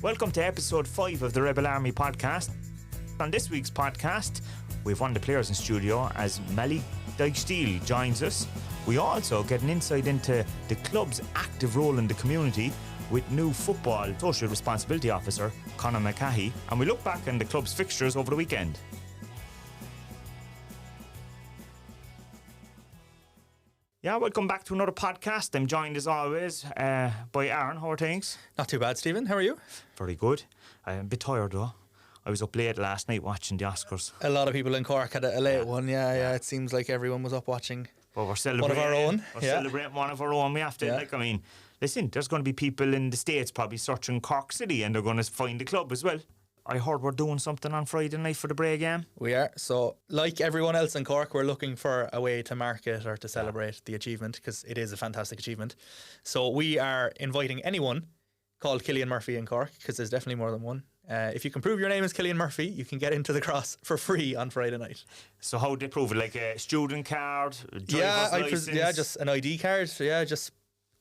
Welcome to episode 5 of the Rebel Army podcast. On this week's podcast, we have one of the players in studio as Malik Dijksteel joins us. We also get an insight into the club's active role in the community with new football social responsibility officer Conor McKahey, and we look back on the club's fixtures over the weekend. Yeah, welcome back to another podcast. I'm joined as always by Aaron. How are things? Not too bad, Stephen. How are you? Very good. I'm a bit tired though. I was up late last night watching the Oscars. A lot of people in Cork had a late one. Yeah. It seems like everyone was up watching. Well, we're celebrating one of our own. We're celebrating one of our own. We have to, listen, there's going to be people in the States probably searching Cork City and they're going to find the club as well. I heard we're doing something on Friday night for the Bray game. We are. So, like everyone else in Cork, we're looking for a way to mark it or to celebrate the achievement, because it is a fantastic achievement. So we are inviting anyone called Cillian Murphy in Cork, because there's definitely more than one. If you can prove your name is Cillian Murphy, you can get into the cross for free on Friday night. So how do they prove it? Like a student card, license? Just an ID card. So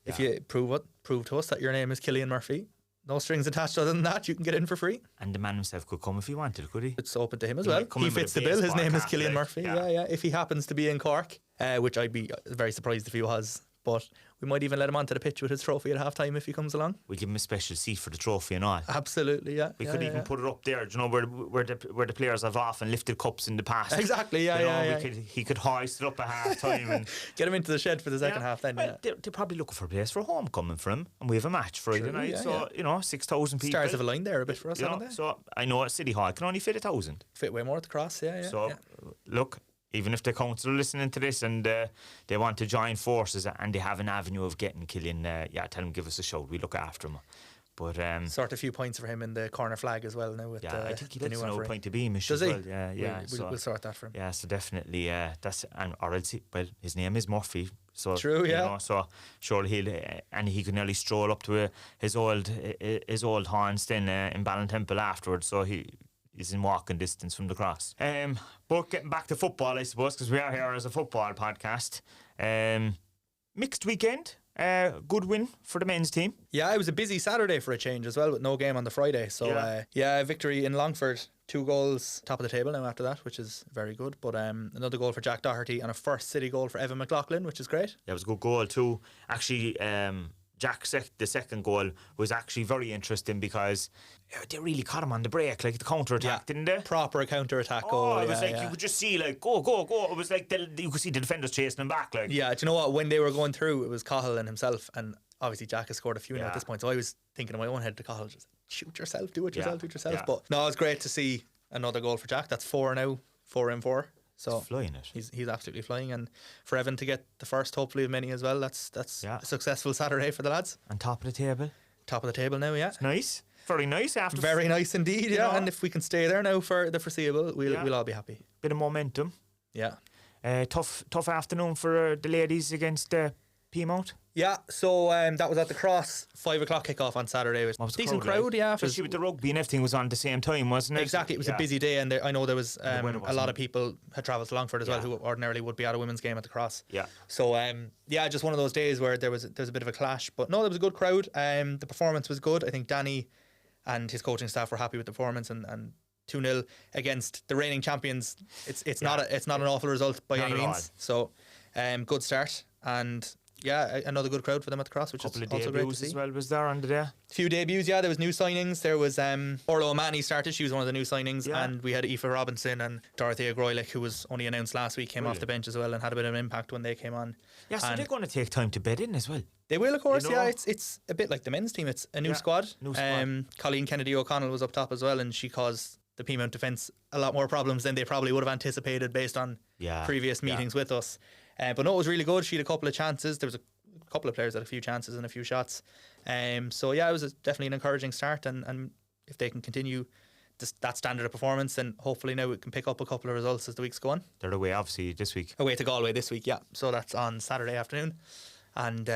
if you prove to us that your name is Cillian Murphy, no strings attached other than that, you can get in for free. And the man himself could come if he wanted, could he? It's open to him as well. He fits the bill. His name is Cillian Murphy. Yeah. If he happens to be in Cork, which I'd be very surprised if he was. But we might even let him onto the pitch with his trophy at half-time if he comes along. We give him a special seat for the trophy and all. Absolutely, yeah. We could even put it up there, where the players have often lifted cups in the past. Exactly, He could hoist it up at half-time and get him into the shed for the second half then. Well, they're probably looking for a place for a homecoming for him, and we have a match Friday night, 6,000 people. Stars have a line there a bit for us, haven't they? So I know at City Hall can only fit 1,000. Fit way more at the cross, Look, even if the council are listening to this and they want to join forces and they have an avenue of getting Cillian, tell them give us a shout. We look after him. But sort a few points for him in the corner flag as well now. With I think he gets an old point to Beamish as well. We'll sort that for him. Yeah, so definitely his name is Murphy. So true, yeah. So surely he can nearly stroll up to his old haunts then in Ballintemple afterwards. So he's in walking distance from the cross. But getting back to football, I suppose, because we are here as a football podcast. Mixed weekend. Good win for the men's team. Yeah, it was a busy Saturday for a change as well, with no game on the Friday. So, victory in Longford. 2 goals, top of the table now after that, which is very good. But another goal for Jack Doherty and a first City goal for Evan McLaughlin, which is great. Yeah, it was a good goal too. Actually, the second goal was actually very interesting because they really caught him on the break, like the counter-attack, didn't they? Proper counter-attack goal. It was you could just see, go. It was like you could see the defenders chasing him back. Like. Yeah, do you know what? When they were going through, it was Cahill and himself, and obviously Jack has scored a few now at this point, so I was thinking in my own head to Cahill, just shoot yourself, do it yourself. Yeah. But no, it's great to see another goal for Jack. That's 4 now, 4 in 4. So he's flying it. He's absolutely flying, and for Evan to get the first, hopefully of many as well, that's a successful Saturday for the lads. And top of the table. Top of the table now, yeah. It's nice. Very nice after. Very nice indeed, yeah. And if we can stay there now for the foreseeable, we'll all be happy. Bit of momentum. Yeah. Tough afternoon for the ladies against Peamount. Yeah, so that was at the Cross, 5 o'clock kickoff on Saturday. It was a decent crowd, yeah. Especially with the rugby and everything was on at the same time, wasn't it? Exactly, it was a busy day, and I know there was a lot of people had travelled to Longford as well who ordinarily would be at a women's game at the Cross. Yeah. So, just one of those days where there was a bit of a clash. But no, there was a good crowd. The performance was good. I think Danny and his coaching staff were happy with the performance, and 2-0 against the reigning champions. It's not an awful result by any means. So, good start, and another good crowd for them at the Cross, which is also great to see. As well was there on the day. A few debuts, there was new signings. There was Orla O'Mahony started, she was one of the new signings, and we had Aoife Robinson and Dorothea Groylick, who was only announced last week, came off the bench as well and had a bit of an impact when they came on. Yeah, so they're going to take time to bed in as well. They will, of course, it's a bit like the men's team. It's a new squad. Colleen Kennedy O'Connell was up top as well, and she caused the Peamount defence a lot more problems than they probably would have anticipated based on previous meetings with us. But no, it was really good. She had a couple of chances. There was a couple of players had a few chances and a few shots. It was definitely an encouraging start, and if they can continue that standard of performance, then hopefully now we can pick up a couple of results as the weeks go on. They're away obviously this week. Away to Galway this week, so that's on Saturday afternoon. And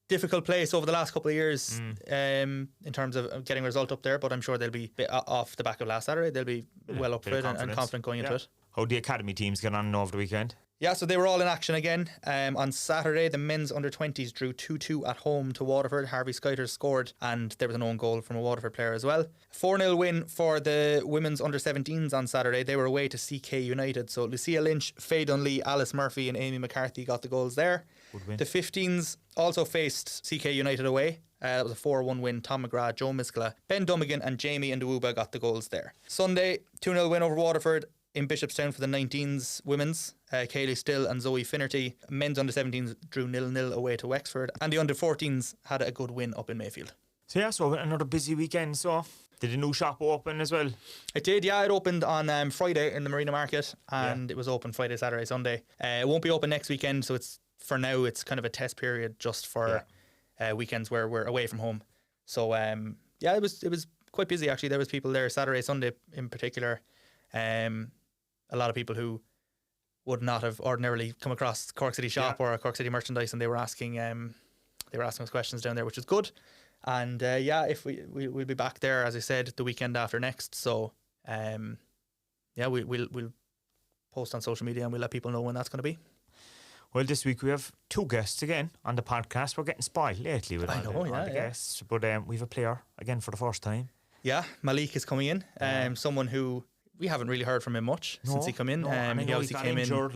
difficult place over the last couple of years in terms of getting a result up there, but I'm sure they'll be off the back of last Saturday. They'll be well up for it and confident going into it. How the academy teams get on over the weekend? Yeah, so they were all in action again. On Saturday, the men's under-20s drew 2-2 at home to Waterford. Harvey Skyters scored, and there was an own goal from a Waterford player as well. 4-0 win for the women's under-17s on Saturday. They were away to CK United. So Lucia Lynch, Faye Dunley, Alice Murphy and Amy McCarthy got the goals there. Good win. The 15s also faced CK United away. That was a 4-1 win. Tom McGrath, Joe Miskela, Ben Dummigan and Jamie Ndewuba got the goals there. Sunday, 2-0 win over Waterford in Bishopstown for the 19s women's. Kayleigh Still and Zoe Finnerty. Men's under-17s drew 0-0 away to Wexford. And the under-14s had a good win up in Mayfield. So another busy weekend. So did a new shop open as well? It did, yeah. It opened on Friday in the Marina Market, and it was open Friday, Saturday, Sunday. It won't be open next weekend, so for now it's kind of a test period just for weekends where we're away from home. So it was quite busy actually. There was people there Saturday, Sunday in particular. A lot of people who would not have ordinarily come across Cork City shop or Cork City merchandise, and they were asking us questions down there, which is good. And if we'll be back there, as I said, the weekend after next. So we'll post on social media and we'll let people know when that's going to be. Well, this week we have two guests again on the podcast. We're getting spoiled lately with all the guests, but we have a player again for the first time. Yeah, Malik is coming in. Someone who we haven't really heard from him much since he came in. He obviously came injured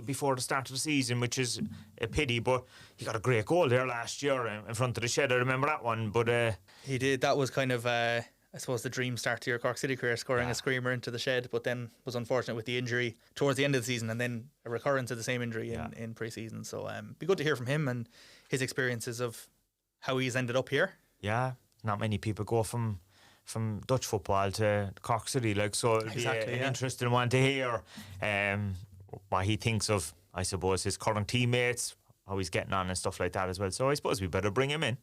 before the start of the season, which is a pity. But he got a great goal there last year in front of the shed. I remember that one. But he did. That was kind of, I suppose, the dream start to your Cork City career, scoring a screamer into the shed. But then was unfortunate with the injury towards the end of the season, and then a recurrence of the same injury in pre-season. So be good to hear from him and his experiences of how he's ended up here. Yeah, not many people go from Dutch football to Cork City, so it'll be an interesting one to hear what he thinks of, I suppose, his current teammates, how he's getting on and stuff like that as well. So I suppose we better bring him in.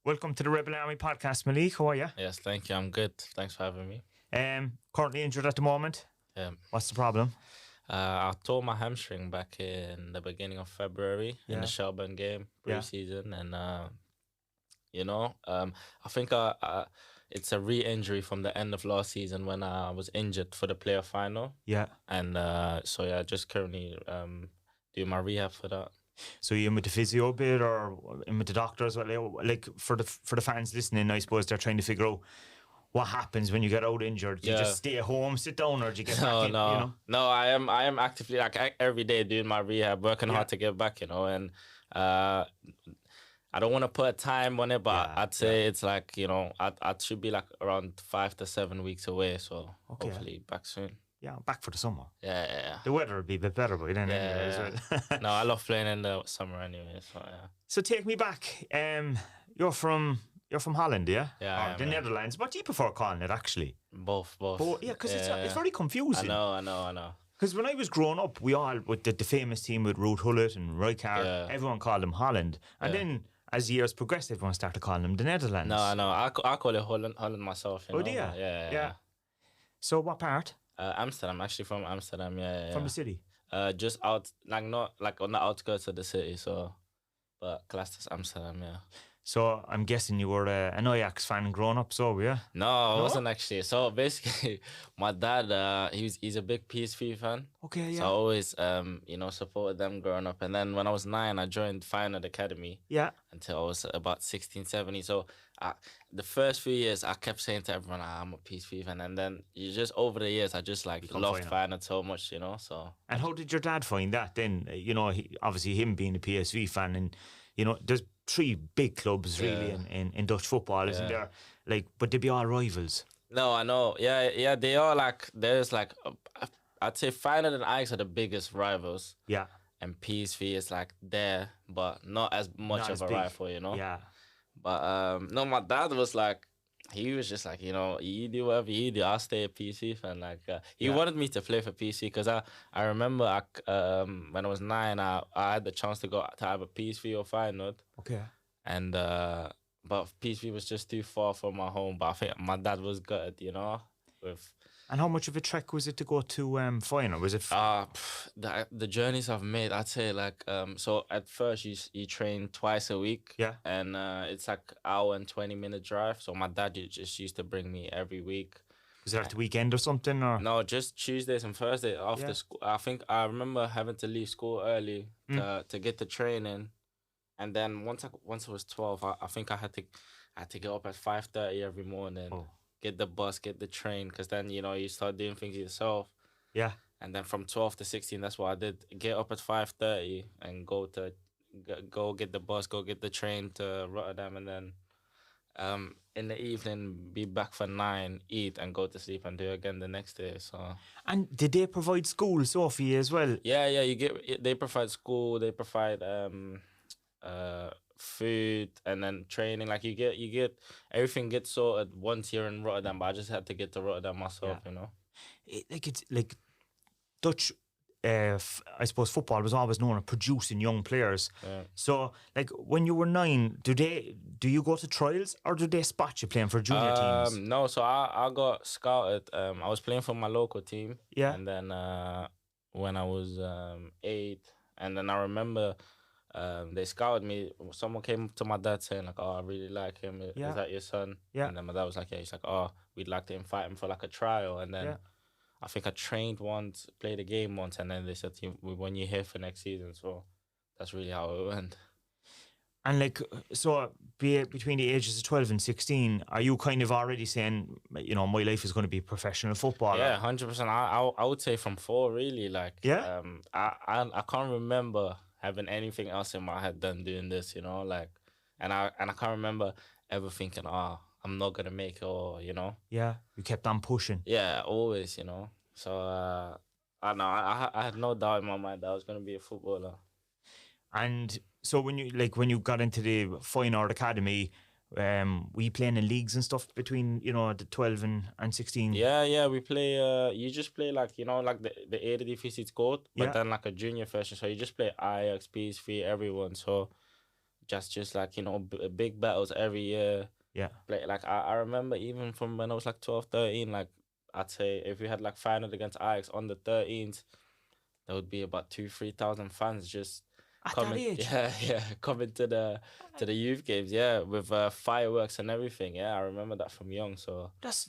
Welcome to the Rebel Army podcast, Malik. How are you? Yes, thank you. I'm good. Thanks for having me. Currently injured at the moment. What's the problem? I tore my hamstring back in the beginning of February in the Shelburne game pre-season, and I think it's a re-injury from the end of last season when I was injured for the player final. Yeah. And just currently doing my rehab for that. So you in with the physio bit or in with the doctors? Like for the fans listening, I suppose they're trying to figure out what happens when you get out injured. Do you just stay at home, sit down, or do you get back in? No, I am actively every day doing my rehab, working hard to get back, and I don't want to put a time on it, but I'd say it's I should be around 5 to 7 weeks away. So hopefully back soon. Yeah, back for the summer. Yeah. The weather will be a bit better by then anyway as well. No, I love playing in the summer anyway. So So take me back. You're from Holland, yeah? Yeah. The Netherlands. What do you prefer calling it actually? Both. Yeah, because it's very confusing. I know. Because when I was growing up, we all, with the famous team with Ruud Gullit and Rijkaard, everyone called them Holland. And then as years progressed, everyone started calling them the Netherlands. No, I call it Holland myself. Do you? Yeah. So what part? Amsterdam, actually from Amsterdam, From the city? Just out, not on the outskirts of the city, so, but classed as Amsterdam, yeah. So I'm guessing you were an Ajax fan growing up, so yeah? No, I wasn't actually. So basically, my dad, he's a big PSV fan. Okay, yeah. So I always, supported them growing up. And then when I was 9, I joined Feyenoord Academy. Yeah. Until I was about 16, 17. So the first few years, I kept saying to everyone, I'm a PSV fan. And then over the years, I just loved Feyenoord so much, so. And how did your dad find that then? Obviously him being a PSV fan, and, there's 3 big clubs really in Dutch football, isn't there? But they'd be all rivals. No, I know. Yeah. They are there's I'd say Feyenoord and Ajax are the biggest rivals. Yeah. And PSV is there, but not as much of a rival, Yeah. But no, my dad was he was just you do whatever you do, I'll stay a PSV fan. He wanted me to play for PSV because I remember when I was 9, I had the chance to go to either PSV or Feyenoord. Okay. And but PSV was just too far from my home. But I think my dad was good, And how much of a trek was it to go to Feyenoord? Was it? The journeys I've made, I'd say so at first you train twice a week. Yeah. And it's hour and 20-minute drive. So my dad just used to bring me every week. Was that the weekend or something? Or no, just Tuesdays and Thursdays after school. I think I remember having to leave school early to get the training, and then once I was 12, I think I had to get up at 5:30 every morning, get the bus, get the train, because then you start doing things yourself. Yeah. And then from 12 to 16, that's what I did. Get up at 5:30 and go get the bus, go get the train to Rotterdam, and then in the evening be back for 9, eat and go to sleep and do it again the next day. So. And did they provide school, Sophie, as well? Yeah. They provide school. They provide food and then training. Like you get everything gets sorted once you're in Rotterdam. But I just had to get to Rotterdam myself. It's like Dutch. I suppose football was always known for producing young players. Yeah. So, like when you were 9, do you go to trials or do they spot you playing for junior teams? No, so I got scouted. I was playing for my local team. Yeah. And then when I was 8, and then I remember they scouted me. Someone came to my dad saying like, "Oh, I really like him. Is that your son?" Yeah. And then my dad was like, "Yeah." He's like, "Oh, we'd like to invite him for like a trial." And then. Yeah. I think I trained once, played a game once, and then they said, "We want you here for next season." So that's really how it went. And like, so between the ages of 12 and 16, are you kind of already saying, my life is going to be professional football? Yeah, 100%. I would say from 4, really. Like, yeah. I can't remember having anything else in my head than doing this. Like, and I can't remember ever thinking, I'm not gonna make it, or Yeah, you kept on pushing. Yeah, always, So I know I had no doubt in my mind that I was gonna be a footballer. And so when you got into the Fine Art Academy, were you playing in leagues and stuff between the 12 and 16? Yeah, we play. You just play like like the Eredivisie it's called, but then like a junior version. So you just play Ajax, PSV, everyone. So just like big battles every year. Yeah. Like I remember even from when I was like 12, 13, like I'd say if we had like final against Ajax on the 13th, there would be about 2,000-3,000 fans just coming. Yeah, coming to the youth games, with fireworks and everything. Yeah, I remember that from young. So that's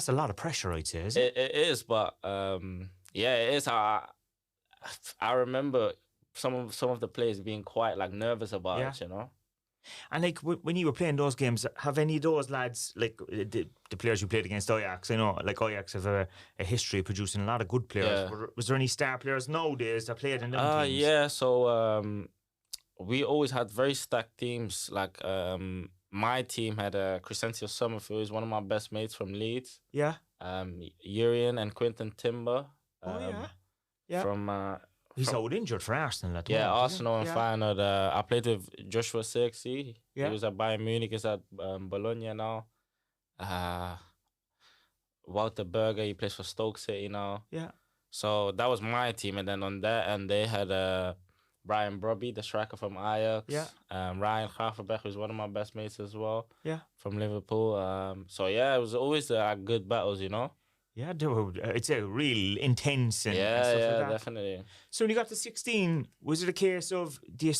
a lot of pressure, I'd say, is it? It is, but it is. I remember some of the players being quite like nervous about it, And like when you were playing those games, have any of those lads, like the players you played against Ajax, I know like Ajax have a history of producing a lot of good players. Yeah. Was there any star players nowadays that played in them teams? Yeah, so we always had very stacked teams. Like my team had Crescencio Summerfield, who's one of my best mates from Leeds. Yeah. Urian and Quinton Timber. Yeah. From he's out injured for Arsenal at the moment, Arsenal and Feyenoord. I played with Joshua Sexy. Yeah. He was at Bayern Munich. He's at Bologna now. Walter Berger, he plays for Stoke City now. Yeah. So that was my team. And then on that end, they had Brian Brobby, the striker from Ajax. Yeah. Ryan Gravenberch, who's one of my best mates as well. Yeah. From Liverpool. It was always good battles, Yeah, it's a real intense and stuff like that. Definitely. So when you got to 16, was it a case of do you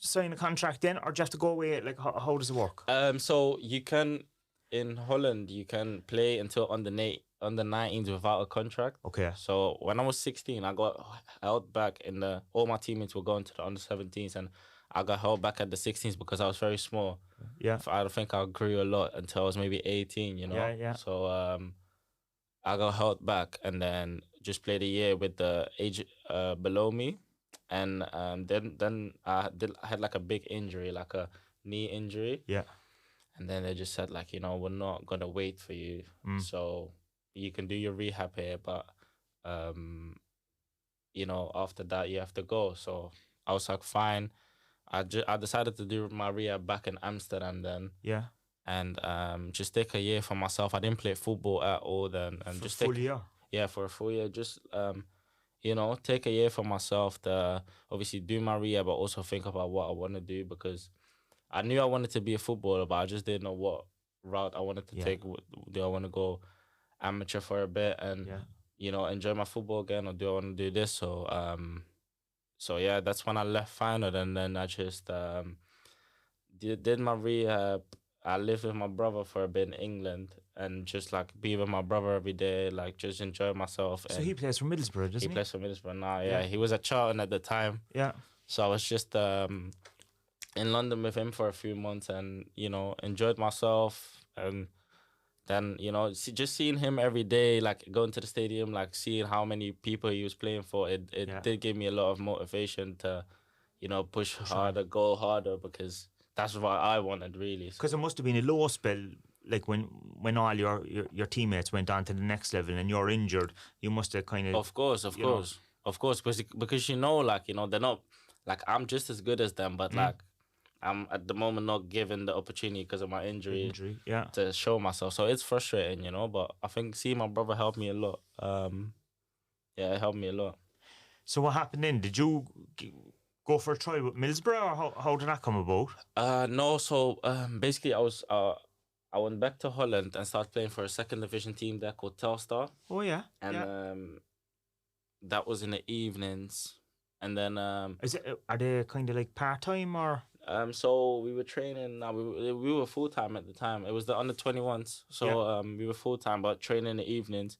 sign a contract then, or do you have to go away? Like how does it work? So you can in Holland you can play until under 19s without a contract. Okay. So when I was 16, I got held back all my teammates were going to the under 17s, and I got held back at the 16s because I was very small. Yeah. I don't think I grew a lot until I was maybe 18. Yeah. So I got held back and then just played a year with the age below me, and then I had like a big injury, like a knee injury. Yeah. And then they just said like, we're not gonna wait for you, so you can do your rehab here, but after that you have to go. So I was like, fine. I decided to do my rehab back in Amsterdam then. Yeah. And just take a year for myself. I didn't play football at all then. And for just a full year? Yeah, for a full year. Just, take a year for myself to obviously do my rehab, but also think about what I want to do, because I knew I wanted to be a footballer, but I just didn't know what route I wanted to take. Do I want to go amateur for a bit and, enjoy my football again, or do I want to do this? So, that's when I left Feyenoord, and then I just did my rehab. I lived with my brother for a bit in England and just like be with my brother every day, like just enjoy myself. So he plays for Middlesbrough, doesn't he? He plays for Middlesbrough now, yeah. He was at Charlton at the time. Yeah. So I was just in London with him for a few months and, you know, enjoyed myself. And then, you know, just seeing him every day, like going to the stadium, like seeing how many people he was playing for, it did give me a lot of motivation to, you know, push harder, go harder, because that's what I wanted, really. Because it must have been a low spell, like when all your teammates went on to the next level and you're injured, you must have kind of... Of course, because, you know, like, you know, they're not, like, I'm just as good as them, but, like, I'm at the moment not given the opportunity because of my injury to show myself. So it's frustrating, you know, but I think seeing my brother helped me a lot. It helped me a lot. So what happened then? Did you go for a try with Middlesbrough, or how did that come about? No, so basically I went back to Holland and started playing for a second division team there called Telstar. Oh yeah. And that was in the evenings. And then are they kind of like part-time or? So we were training. We were full time at the time. It was the under-21s, so we were full time, but training in the evenings.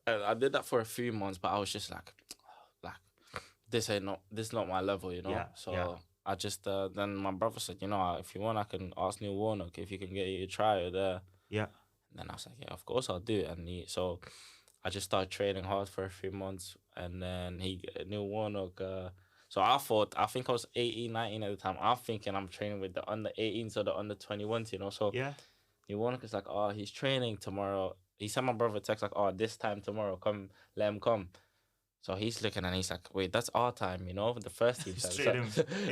I did that for a few months, but I was just like, this is not my level, you know. I just then my brother said, you know, if you want, I can ask Neil Warnock if you can get you a try there. Yeah. And then I was like, yeah, of course I'll do it. And so I just started training hard for a few months, and then Neil Warnock. So I think I was 18, 19 at the time. I'm thinking I'm training with the under-18s or the under-21s, you know. So Neil Warnock is like, oh, he's training tomorrow. He sent my brother a text like, oh, this time tomorrow, come, let him come. So he's looking and he's like, wait, that's our time, you know, the first team time.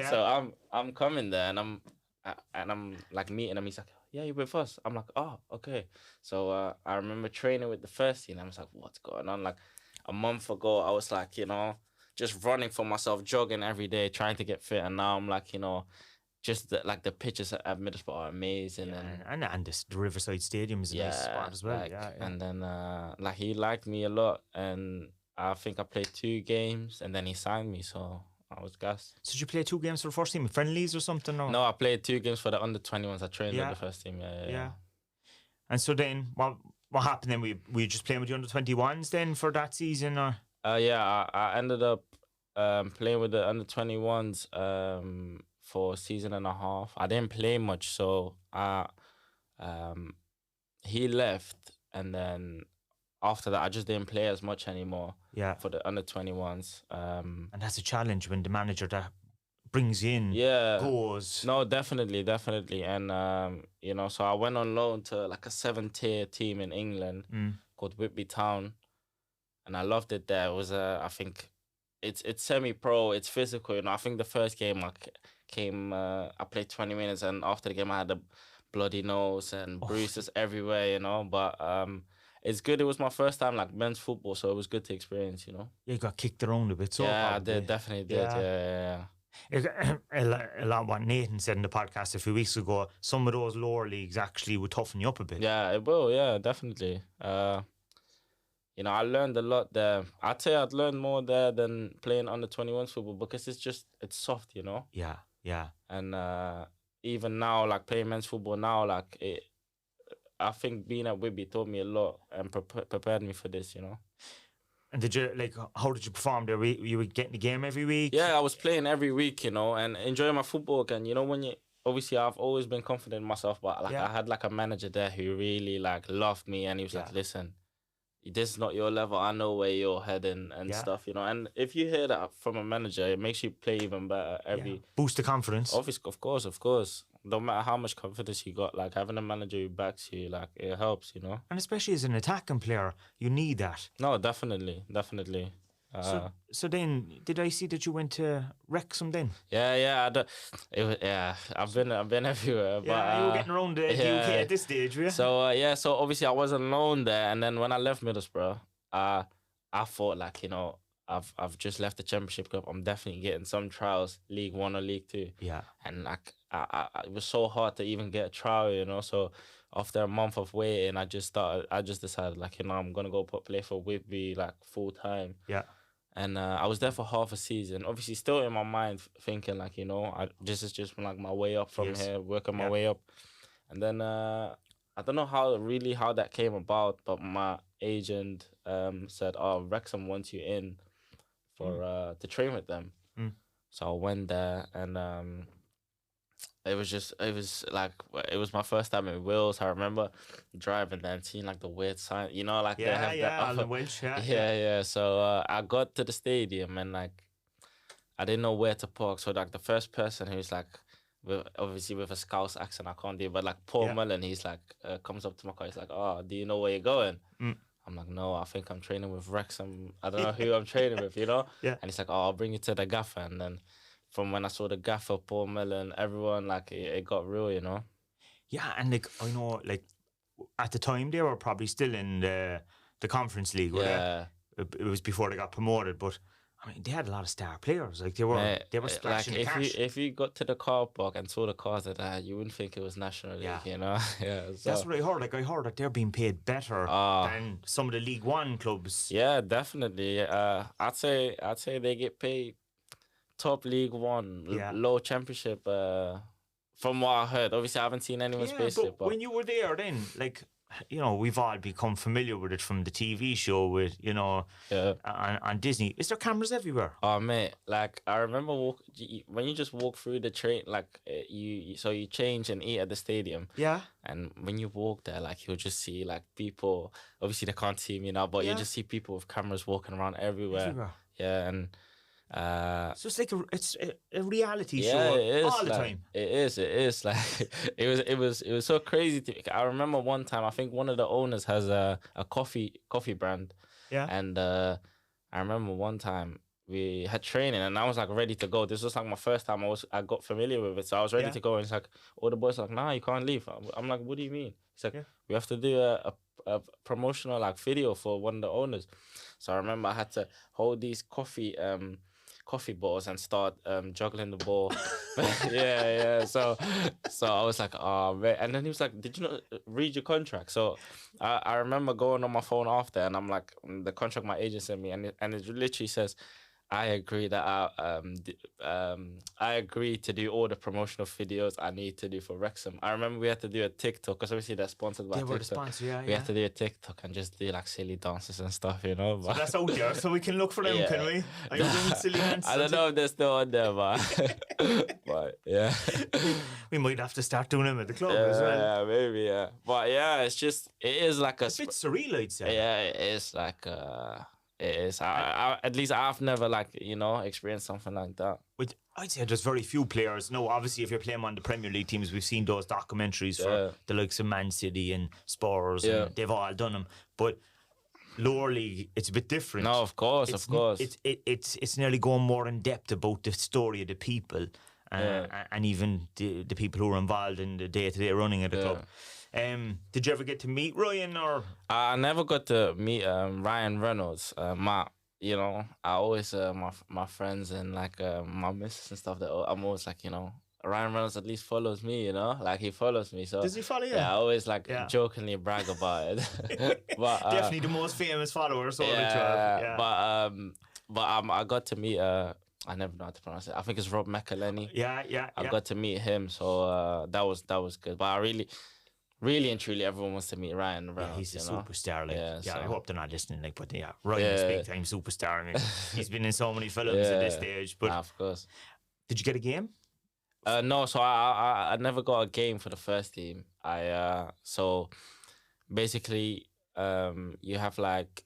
So I'm coming there and I'm like meeting him. He's like, yeah, you're with us. I'm like, oh, okay. So I remember training with the first team. I was like, what's going on? Like a month ago, I was like, you know, just running for myself, jogging every day, trying to get fit. And now I'm like, you know, just the pitches at Middlesbrough are amazing. And the Riverside Stadium is a nice spot as well. Like, and then like he liked me a lot, and I think I played 2 games, and then he signed me, so I was gassed. So did you play 2 games for the first team, friendlies or something? Or? No, I played 2 games for the under-21s. I trained with the first team. Yeah. And so then, what happened then? Were you just playing with the under-21s then for that season, or? I ended up playing with the under-21s for a season and a half. I didn't play much, so he left, and then after that, I just didn't play as much anymore. For the under-21s. And that's a challenge when the manager that brings in goes. No, definitely. And you know, so I went on loan to like a 7-tier team in England called Whitby Town, and I loved it there. It was I think it's semi-pro, it's physical. You know, I think the first game I played 20 minutes, and after the game I had a bloody nose and bruises everywhere. You know, but it's good. It was my first time like men's football, so it was good to experience, you know. Yeah, you got kicked around a bit. So I did, definitely did. Yeah. A lot of what Nathan said in the podcast a few weeks ago, some of those lower leagues actually would toughen you up a bit. Yeah, it will. Yeah, definitely. You know, I learned a lot there. I'd say I'd learned more there than playing under-21 football, because it's soft, you know. Yeah. And even now, like playing men's football now, like I think being at Whitby taught me a lot and prepared me for this, you know. And how did you perform there? You were getting the game every week? Yeah, I was playing every week, you know, and enjoying my football again. You know, obviously I've always been confident in myself, but I had like a manager there who really like loved me, and he was like, listen, this is not your level. I know where you're heading and stuff, you know. And if you hear that from a manager, it makes you play even better. Boost the confidence. Obviously, of course. No matter how much confidence you got, like having a manager who backs you, like it helps, you know. And especially as an attacking player, you need that. No, definitely. So then, did I see that you went to Wrexham then? Yeah. I've been everywhere. But, you were getting around the UK at this stage, were you? So so obviously I wasn't alone there, and then when I left Middlesbrough, I thought like, you know, I've just left the Championship Cup. I'm definitely getting some trials, League 1 or League 2. Yeah. And like it was so hard to even get a trial, you know. So after a month of waiting, I just decided like, you know, I'm gonna go play for Whitby like full time. Yeah. And I was there for half a season. Obviously, still in my mind thinking like, you know, this is just like my way up from here, working my way up. And then I don't know how that came about, but my agent said, "Oh, Wrexham wants you in for to train with them." So I went there, and it was my first time in Wales. I remember driving there and seeing like the weird sign, like they have that on the Welsh, yeah. So I got to the stadium and like I didn't know where to park. So like the first person who's like, obviously with a Scouse accent, I can't do it, but like Paul Mullen, he's like comes up to my car, he's like, "Oh, do you know where you're going?" I'm like, "No, I think I'm training with Wrexham. I don't know who I'm training with, Yeah. And he's like, "Oh, I'll bring you to the gaffer." And then from when I saw the gaffer, Paul Mullen, everyone, like it got real, Yeah, and like I know, like at the time they were probably still in the Conference League. Yeah, it was before they got promoted, but I mean they had a lot of star players. Like they were splashing like cash. If you got to the car park and saw the cars that you wouldn't think it was National League, Yeah, so. That's what I heard. Like I heard that they're being paid better than some of the League One clubs. Yeah, definitely. I'd say they get paid top League One, low Championship. From what I heard, obviously I haven't seen anyone's payslip. But when you were there, then like we've all become familiar with it from the TV show with on Disney. Is there cameras everywhere? Oh mate, like I remember when you just walk through the train, like you change and eat at the stadium. Yeah. And when you walk there, like you'll just see like people. Obviously they can't see me now, but you just see people with cameras walking around everywhere. Yeah, and. So it's like a reality show all the time. It is like it was so crazy. I remember one time, I think one of the owners has a coffee brand. Yeah. And I remember one time we had training and I was like ready to go. This was like my first time I got familiar with it, so I was ready to go. And it's like all the boys are like, "Nah, you can't leave." I'm like, "What do you mean?" He's like, "We have to do a promotional like video for one of the owners." So I remember I had to hold these coffee balls and start juggling the ball. yeah. So I was like, "Oh man!" And then he was like, "Did you not read your contract?" So I remember going on my phone after, and I'm like, the contract my agent sent me, and it literally says, "I agree that I agree to do all the promotional videos I need to do for Wrexham." I remember we had to do a TikTok because obviously they're sponsored by TikTok. They were the sponsor, We had to do a TikTok and just do like silly dances and stuff, But so that's out there, so we can look for them, can we? Are you doing silly dances? I don't know if they're still on there, but yeah. We might have to start doing them at the club as well. Yeah, maybe, yeah. But yeah, it is like a bit surreal, I'd say. Yeah, it is like it is. At least I've never experienced something like that. But I'd say there's very few players. No, obviously, if you're playing on the Premier League teams, we've seen those documentaries for the likes of Man City and Spurs, and they've all done them. But lower league, it's a bit different. No, of course. It's nearly going more in depth about the story of the people, and even the people who are involved in the day-to-day running of the club. Did you ever get to meet Ryan or? I never got to meet Ryan Reynolds. I always my friends and like my missus and stuff. That I'm always like, Ryan Reynolds at least follows me. Like he follows me. So does he follow you? Yeah, I always jokingly brag about it. But definitely the most famous follower. So but I got to meet I never know how to pronounce it. I think it's Rob McElhenney. Yeah. I got to meet him, so that was good. But I really and truly, everyone wants to meet Ryan Reynolds. He's a superstar. I hope they're not listening. But Ryan's big time superstar. I mean, he's been in so many films at this stage. But of course, did you get a game? No. So I never got a game for the first team. So basically, you have like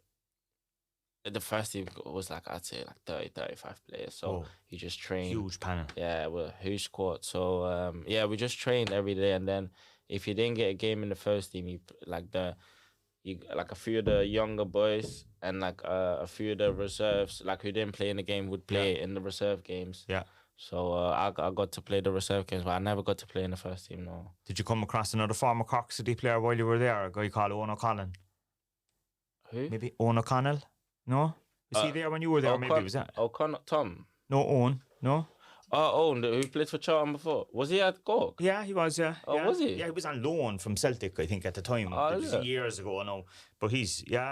the first team was like I'd say like 30, 35 players. So you just train. Huge panel. Yeah, well, huge squad. So we just trained every day, and then. If you didn't get a game in the first team, you like a few of the younger boys and like a few of the reserves, like who didn't play in the game, would play in the reserve games. Yeah. So I got to play the reserve games, but I never got to play in the first team. No. Did you come across another former Cork City player while you were there? A guy called Owen O'Connell. Who? Maybe Owen O'Connell. No. Was he there when you were there? Maybe was that O'Connell? Tom. No, Owen. No. Oh, who played for Charlton before? Was he at Cork? Yeah, he was, yeah. Oh, was he? Yeah, he was on loan from Celtic, I think, at the time. Oh, it was years ago now. But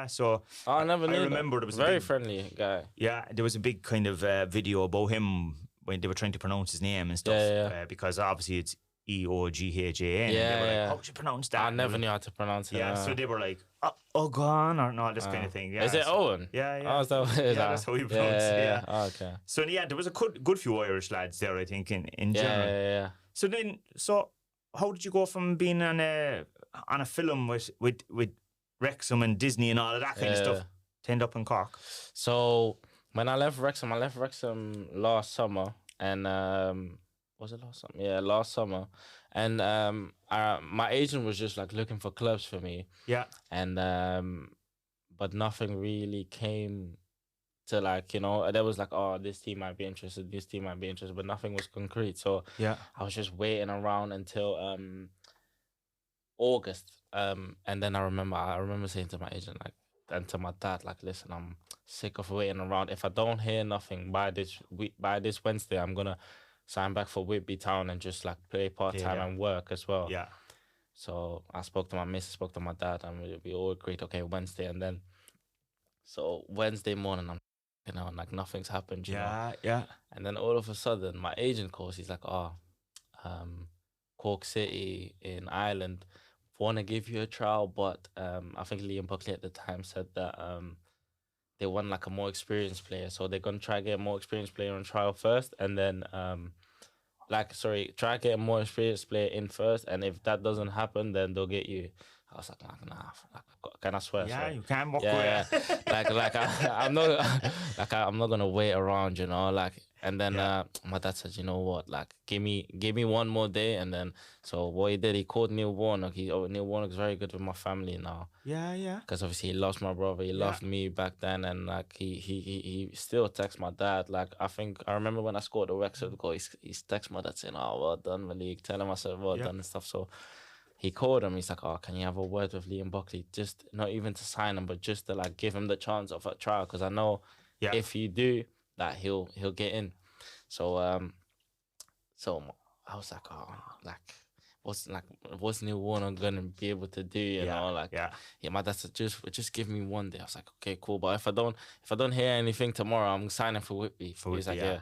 so... I never knew. I remember there was very friendly guy. Yeah, there was a big kind of video about him when they were trying to pronounce his name and stuff. Yeah. Because obviously Eoghan. And they were like, how would you pronounce that? I never knew how to pronounce it. Yeah, so they were like, Ogan or no, this kind of thing. Yeah, is it Owen? Yeah, yeah. Oh, is that, is that's how you pronounce it. Yeah. Oh, okay. So yeah, there was a good few Irish lads there, I think, in general. Yeah. So how did you go from being on a film with Wrexham and Disney and all of that kind of stuff to end up in Cork? So when I left Wrexham last summer, and was it last summer? Yeah, last summer. And my agent was just like looking for clubs for me. Yeah. And but nothing really came to, like, you know, there was like, oh, this team might be interested, but nothing was concrete. So yeah, I was just waiting around until August. And then I remember saying to my agent, like, and to my dad, like, listen, I'm sick of waiting around. If I don't hear nothing by this Wednesday, I'm gonna sign back for Whitby Town and just like play part-time and work as well. Yeah. So I spoke to my missus, spoke to my dad, and we all agreed, okay, Wednesday. And then, so Wednesday morning, I'm, you know, like nothing's happened, you know? Yeah. And then all of a sudden, my agent calls, he's like, Cork City in Ireland want to give you a trial, but I think Liam Buckley at the time said that they want like a more experienced player, so they're gonna try to get a more experienced player on trial first, and then try to get a more experienced player in first, and if that doesn't happen, then they'll get you. I was like, nah, can I swear? Yeah, sorry? you can walk away. I'm not gonna wait around, you know, like. And then my dad said, you know what, like, give me one more day. And then, so what he did, he called Neil Warnock. Neil Warnock's very good with my family now. Yeah. Because obviously he lost my brother, he loved me back then, and like he still texts my dad. Like, I remember when I scored the Wexford goal, he texts my dad saying, oh, well done, Malik. Tell him I said well done and stuff. So he called him. He's like, oh, can you have a word with Liam Buckley? Just not even to sign him, but just to like give him the chance of a trial, because I know if you do that, he'll get in. So so I was like, oh, like what's Neil Warnock gonna be able to do? You know, like my dad said, just give me one day. I was like, okay, cool. But if I don't hear anything tomorrow, I'm signing for Whitby. He's like, yeah.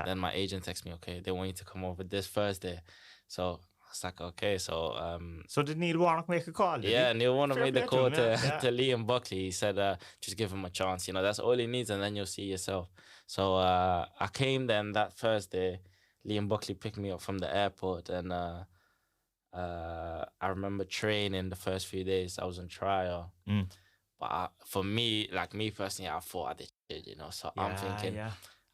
Then my agent texts me, okay, they want you to come over this Thursday. So I was like, okay, so so did Neil Warnock make a call? Neil Warnock made the call to Liam Buckley. He said, just give him a chance. You know, that's all he needs, and then you'll see yourself. So I came then that Thursday. Liam Buckley picked me up from the airport, and I remember training the first few days. I was on trial, but for me, like me personally, I thought I did shit, you know. So I'm thinking,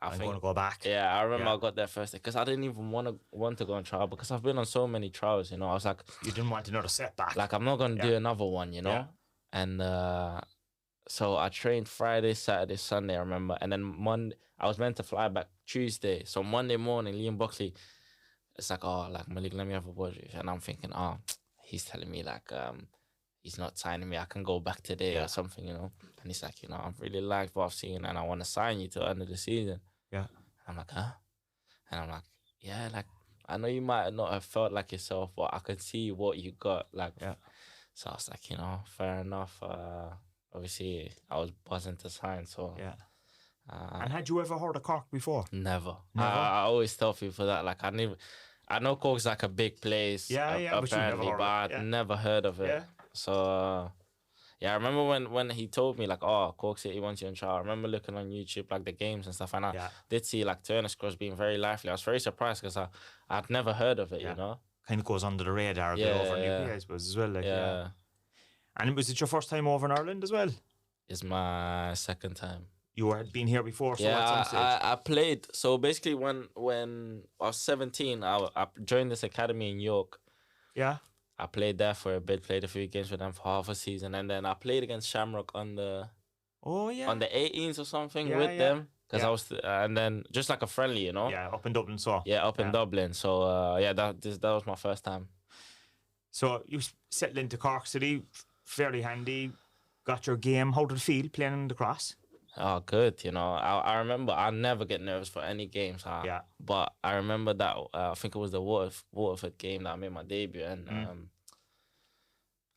I'm going to go back. Yeah, I remember I got there first day because I didn't even want to go on trial, because I've been on so many trials, you know. I was like, you didn't want another setback. Like, I'm not going to do another one, you know. And so I trained Friday, Saturday, Sunday, I remember. And then Monday, I was meant to fly back Tuesday. So Monday morning, Liam Buckley, it's like, oh, like, Malik, let me have a word with you. And I'm thinking, oh, he's telling me, like, he's not signing me. I can go back today or something, you know. And he's like, you know, I've really liked what I've seen, and I want to sign you till the end of the season. Yeah. I'm like, huh? And I'm like, yeah, like, I know you might not have felt like yourself, but I can see what you got. Like, so I was like, you know, fair enough. Obviously, I was buzzing to sign, so and had you ever heard of Cork before? Never. I always tell people that, like, I know Cork's like a big place, apparently, but I'd never heard of it. Yeah. So I remember when he told me, like, oh, Cork City wants you on trial. I remember looking on YouTube, like, the games and stuff, and I did see, like, Turner scores being very lively. I was very surprised because I'd never heard of it, you know. Kind of goes under the radar a bit over in UK, I suppose, as well. Like, And was it your first time over in Ireland as well? It's my second time. You had been here before, so at some stage? I played. So basically, when I was 17, I joined this academy in York. Yeah. I played there for a bit, played a few games with them for half a season, and then I played against Shamrock on the 18s or something with them. Because I was, and then just like a friendly, you know? Yeah, up in Dublin, so. Yeah, up in Dublin. So, that was my first time. So you settled into Cork City, fairly handy, got your game. How did it feel playing in the Cross? Oh, good. You know, I remember I never get nervous for any games. But I remember that, I think it was the Waterford game that I made my debut. And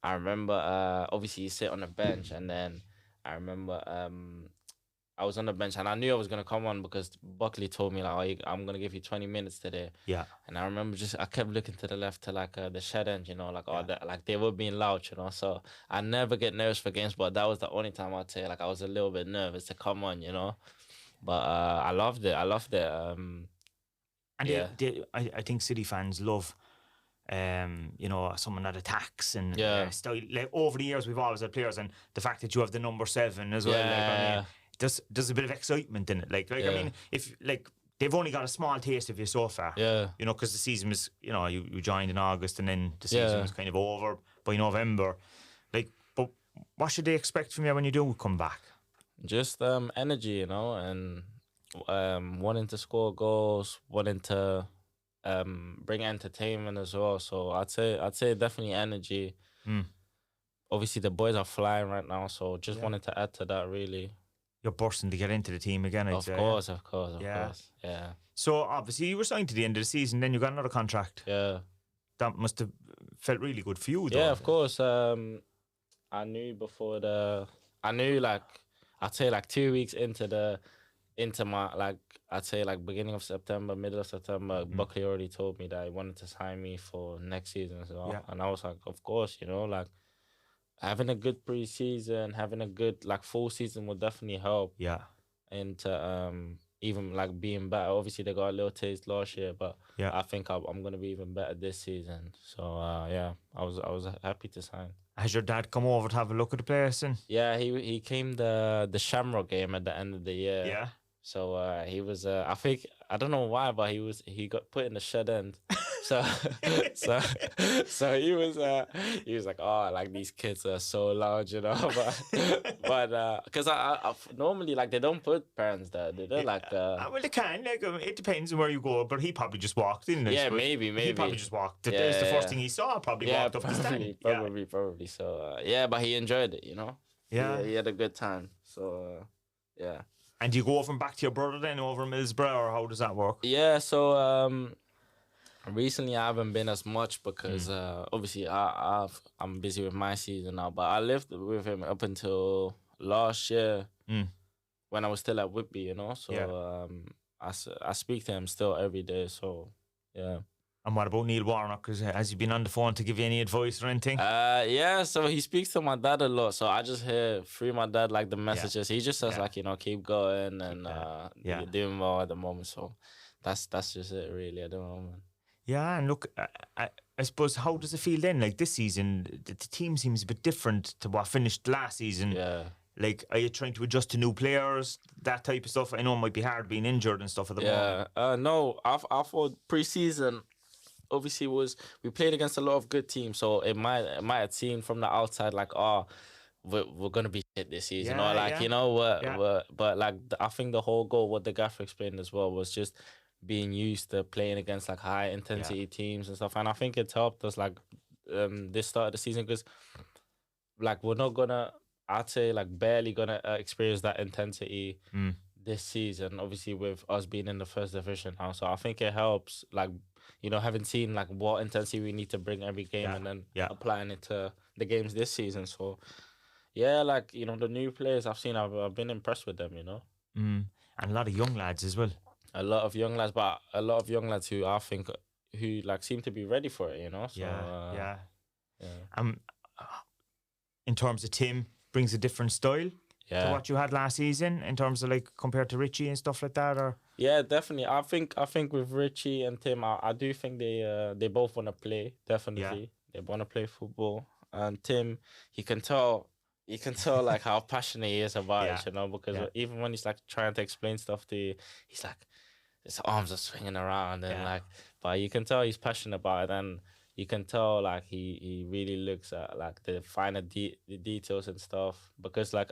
I remember, obviously, you sit on the bench. And then I remember I was on the bench, and I knew I was gonna come on because Buckley told me like, oh, I'm gonna give you 20 minutes today. Yeah. And I remember I kept looking to the left to like the shed end, like like they were being loud, So I never get nervous for games, but that was the only time I'd say like I was a little bit nervous to come on, But I loved it. And I think City fans love. Someone that attacks and style. Like over the years, we've always had players, and the fact that you have the number 7 as well. Yeah. There's a bit of excitement in it. I mean, if they've only got a small taste of you so far. Yeah. Because the season was, you joined in August, and then the season was kind of over by November. But what should they expect from you when you do come back? Just energy, and wanting to score goals, wanting to bring entertainment as well. So I'd say definitely energy. Obviously the boys are flying right now, so just wanted to add to that really. You're bursting to get into the team again, I'd say. Of course. Yeah. So obviously you were signed to the end of the season, then you got another contract. Yeah. That must have felt really good for you though. Yeah, of course. I knew like I'd say like 2 weeks into my like I'd say like beginning of September, middle of September, Buckley already told me that he wanted to sign me for next season as well. Yeah. And I was like, of course, like having a good pre-season, having a good like full season would definitely help. Yeah. Into even like being better. Obviously they got a little taste last year, but I think I'm gonna be even better this season. So I was happy to sign. Has your dad come over to have a look at the place? Yeah, he came the Shamrock game at the end of the year. Yeah. So he was I think I don't know why, but he got put in the shed end. So he was like, oh, like these kids are so loud, but because I normally like they don't put parents there, they don't like well they can, like it depends on where you go, but he probably just walked in. Yeah, maybe he probably just walked. There's the first thing he saw, probably walked up the stand. Probably. So but he enjoyed it, Yeah, he had a good time. So yeah. And do you go over and back to your brother then over in Middlesbrough, or how does that work? Yeah, so recently I haven't been as much because obviously I'm busy with my season now, but I lived with him up until last year when I was still at Whitby, So I speak to him still every day, so yeah. And what about Neil Warnock? Has he been on the phone to give you any advice or anything? Yeah, so he speaks to my dad a lot. So I just hear through my dad like the messages. He just says like, keep going and you're doing well at the moment. So that's just it really at the moment. Yeah, and look, I suppose, how does it feel then? Like this season, the team seems a bit different to what finished last season. Yeah. Like, are you trying to adjust to new players, that type of stuff? I know it might be hard being injured and stuff at the moment. No, I thought pre-season obviously we played against a lot of good teams, so it might have seemed from the outside like, we're gonna be shit this season, or like but like I think the whole goal, what the gaffer explained as well, was just being used to playing against like high intensity teams and stuff, and I think it's helped us like this start of the season because like we're not gonna, I'd say like barely gonna experience that intensity this season, obviously with us being in the first division now. So I think it helps like, having seen like what intensity we need to bring every game and then applying it to the games this season. So yeah, like, the new players I've seen, I've been impressed with them, And a lot of young lads as well. A lot of young lads, but a lot of young lads who I think who like seem to be ready for it, So in terms of Tim, brings a different style to what you had last season in terms of like compared to Richie and stuff like that, or? Yeah, definitely. I think with Richie and Tim, I do think they both want to play. Definitely, they want to play football. And Tim, you can tell like how passionate he is about it, because even when he's like trying to explain stuff to you, he's like his arms are swinging around and like, but you can tell he's passionate about it, and you can tell like he really looks at like the finer the details and stuff, because like.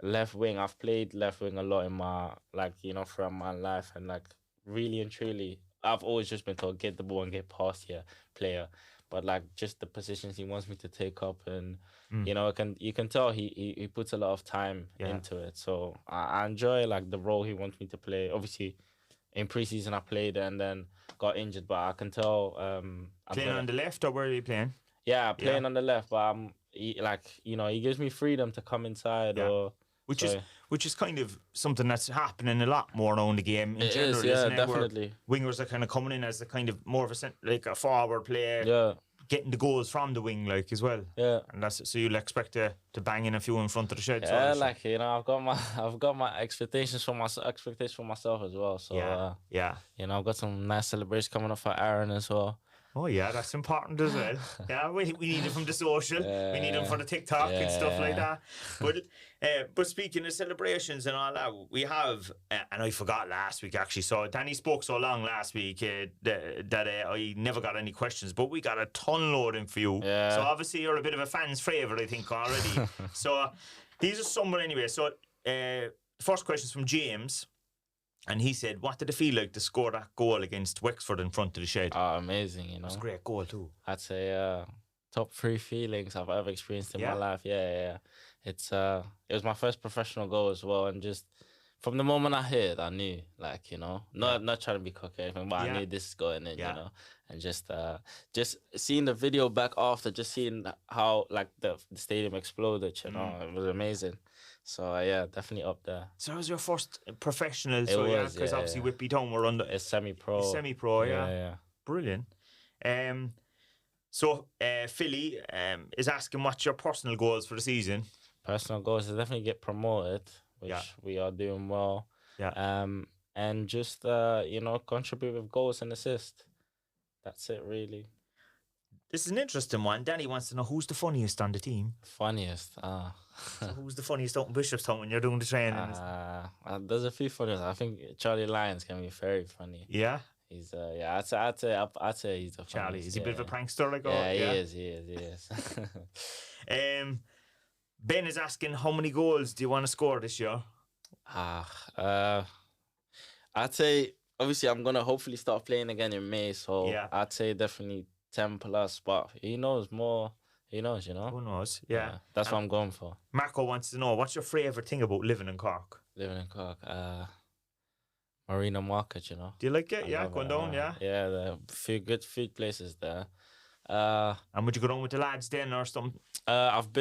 Left wing, I've played left wing a lot in my throughout my life, and like really and truly I've always just been told get the ball and get past here, player. But like just the positions he wants me to take up, and you can tell he puts a lot of time into it. So I enjoy like the role he wants me to play. Obviously in preseason I played and then got injured, but I can tell playing on the left, or where are you playing? Yeah, playing on the left, but he gives me freedom to come inside or which is kind of something that's happening a lot more now in the game in general, isn't it? Definitely. Where wingers are kind of coming in as a kind of more of a forward player, getting the goals from the wing, like, as well. Yeah, and that's so you'll expect to bang in a few in front of the shed. Yeah, like, you know, I've got my expectations for myself as well. So you know, I've got some nice celebrations coming up for Aaron as well. Oh yeah, that's important as well. Yeah, we need it from the social. We need them for the TikTok and stuff like that. But speaking of celebrations and all that, we have, and I forgot last week actually. So Danny spoke so long last week that I never got any questions, but we got a ton loading for you. Yeah. So obviously you're a bit of a fan's favourite, I think, already. So these are someone anyway. So first question is from James. And he said, what did it feel like to score that goal against Wexford in front of the shed? Oh, amazing, you know. It was a great goal too. I'd say top 3 feelings I've ever experienced in my life. Yeah. It was my first professional goal as well. And just from the moment I hit it, I knew, like, you know, not trying to be cocky or anything, but I knew this is going in, you know. And just seeing the video back after, just seeing how, like, the stadium exploded, you know, it was amazing. So, yeah, definitely up there. So, it was your first professional? Because obviously Whitby Town were under... It's semi-pro. Semi-pro, yeah. Brilliant. So, Philly is asking, what's your personal goals for the season? Personal goals is definitely get promoted, which we are doing well. Yeah. And just, you know, contribute with goals and assists. That's it, really. This is an interesting one. Danny wants to know, who's the funniest on the team? Funniest? So who's the funniest out in Bishopstown when you're doing the training? There's a few funniest. I think Charlie Lyons can be very funny. Yeah? He's, I'd say he's the funniest. Charlie, is he a bit of a prankster? Like, he is. Ben is asking, how many goals do you want to score this year? I'd say, obviously, I'm going to hopefully start playing again in May, so I'd say definitely 10 plus, but he knows more. He knows, you know. Who knows? Yeah. That's what I'm going for. Marco wants to know, what's your favourite thing about living in Cork? Living in Cork? Marina Market, you know. Do you like it? Going down, Yeah, there are a few good food places there. And would you go down with the lads then or something? I've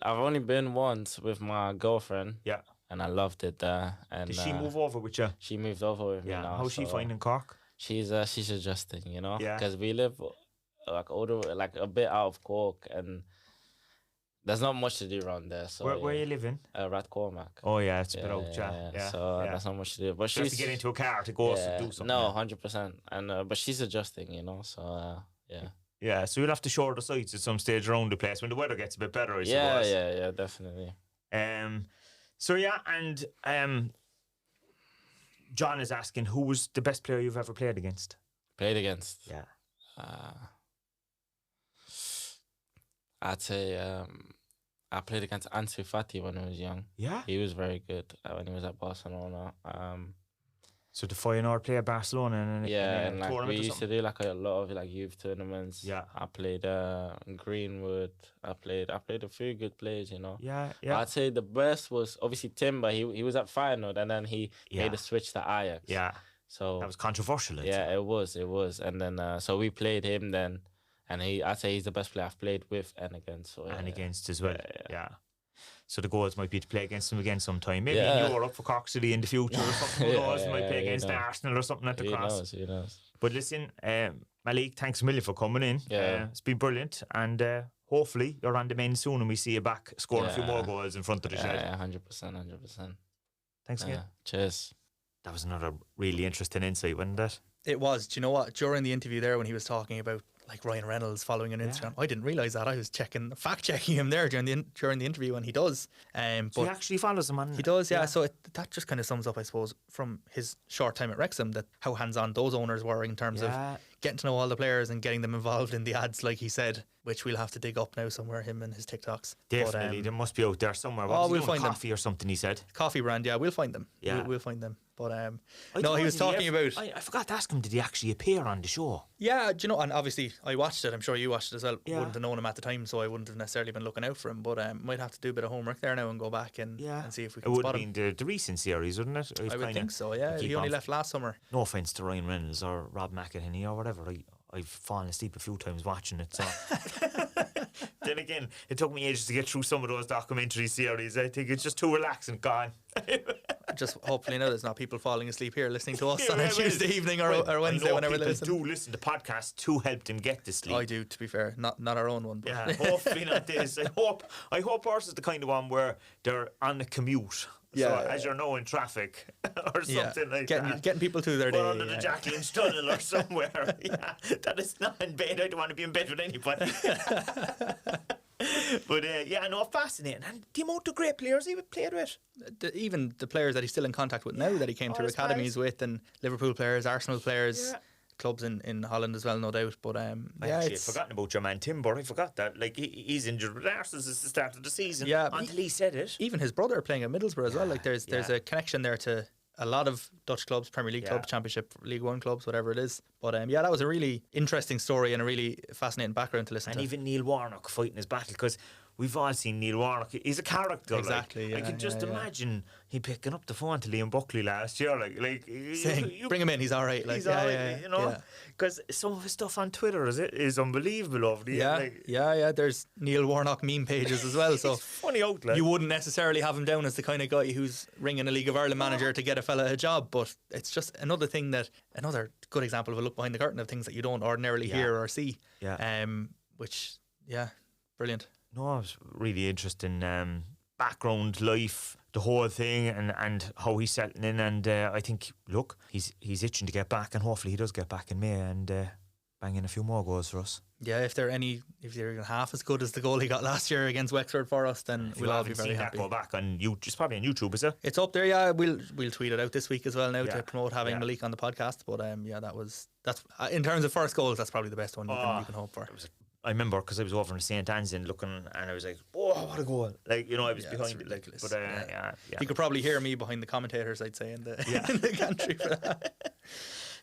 only been once with my girlfriend. Yeah. And I loved it there. And did she move over with you? She moved over with me now. How's she finding Cork? She's adjusting, you know. Yeah. Because we live like a bit out of Cork, and there's not much to do around there. So where are you living? Radcormac. Oh yeah, it's a bit out, yeah. So that's not much to do. But she has to get into a car to go do something. No, 100%. And but she's adjusting, you know. So yeah. Yeah, so you'll have to show the sights at some stage around the place when the weather gets a bit better, I suppose. Yeah, definitely. So yeah, and John is asking, who was the best player you've ever played against? Yeah. I'd say I played against Ansu Fati when I was young. Yeah? He was very good when he was at Barcelona. So the Feyenoord play at Barcelona and like we used to do like a lot of like youth tournaments. Yeah. I played Greenwood. I played a few good players, you know. Yeah. I'd say the best was obviously Timber. He was at Feyenoord and then he made a switch to Ajax. Yeah. So that was controversial. It was. And then so we played him then, and I'd say he's the best player I've played with and against. So, and against as well. Yeah. So the goals might be to play against them again sometime. Maybe in Europe for Cork City in the future or something. Who knows? Might play against Arsenal or something at the cross. Who knows? But listen, Malik, thanks a million for coming in. It's been brilliant. And hopefully you're on the mend soon and we see you back scoring a few more goals in front of the shed. Yeah, 100%. Thanks again. Cheers. That was another really interesting insight, wasn't it? It was. Do you know what? During the interview there when he was talking about like Ryan Reynolds following on Instagram, I didn't realise that. I was fact checking him there during the interview, and he does. But he actually follows him on. He does, yeah. So that just kind of sums up, I suppose, from his short time at Wrexham, that how hands-on those owners were in terms of getting to know all the players and getting them involved in the ads, like he said, which we'll have to dig up now somewhere, him and his TikToks. Definitely, they must be out there somewhere. We'll find coffee them or something. He said coffee brand. Yeah, we'll find them. Yeah, we'll find them. But no, he was talking about. I forgot to ask him. Did he actually appear on the show? Yeah, do you know? And obviously, I watched it. I'm sure you watched it as well. Yeah. Wouldn't have known him at the time, so I wouldn't have necessarily been looking out for him. But might have to do a bit of homework there now and go back and see if we can spot him. It would have been the recent series, wouldn't it? I would think so. Yeah, he only left last summer. No offense to Ryan Reynolds or Rob McKahey or whatever. I've fallen asleep a few times watching it. So Then again, it took me ages to get through some of those documentary series. I think it's just too relaxing, gone. Just hopefully now there's not people falling asleep here listening to us on a Tuesday evening or Wednesday, whenever they listen. Do listen to podcasts to help them get to sleep. I do, to be fair, not our own one. But. Yeah, hopefully not this. I hope ours is the kind of one where they're on a commute. Yeah, so as you're now in traffic or something like that. Getting people through their day. Under the Jacqueline's tunnel or somewhere. Yeah, that is not in bed. I don't want to be in bed with anybody. But fascinating. And the amount of great players he played with. Even the players that he's still in contact with now that he came through academies with, and Liverpool players, Arsenal players. Yeah. Clubs in Holland as well, no doubt. But I actually had forgotten about your man Timber. I forgot that. Like he's injured with Arsenal since the start of the season. Yeah, until he said it. Even his brother playing at Middlesbrough as well. Like there's a connection there to a lot of Dutch clubs, Premier League clubs, Championship, League One clubs, whatever it is. But that was a really interesting story and a really fascinating background to listen to. And even Neil Warnock fighting his battle, because we've all seen Neil Warnock. He's a character. Exactly. I can just imagine he picking up the phone to Liam Buckley last year. Saying, bring him in. He's all right. He's all right. You know, because some of his stuff on Twitter is unbelievable. Over the yeah. There's Neil Warnock meme pages as well. So funny outlet. You wouldn't necessarily have him down as the kind of guy who's ringing a League of Ireland manager to get a fella a job, but it's just another good example of a look behind the curtain of things that you don't ordinarily hear or see. Yeah. Brilliant. No, it was really interesting background, life, the whole thing, and how he's settling in. And I think, look, he's itching to get back, and hopefully he does get back in May and bang in a few more goals for us. Yeah, if they're half as good as the goal he got last year against Wexford for us, then we'll all be very happy. That go back on YouTube. It's probably on YouTube, is it? It's up there. Yeah, we'll tweet it out this week as well now to promote having Malik on the podcast. But that's in terms of first goals, that's probably the best one you can hope for. I remember because I was over in St. Anne's looking, and I was like, "Oh, what a goal!" I was behind it. But you could probably hear me behind the commentators, I'd say, in the country for that.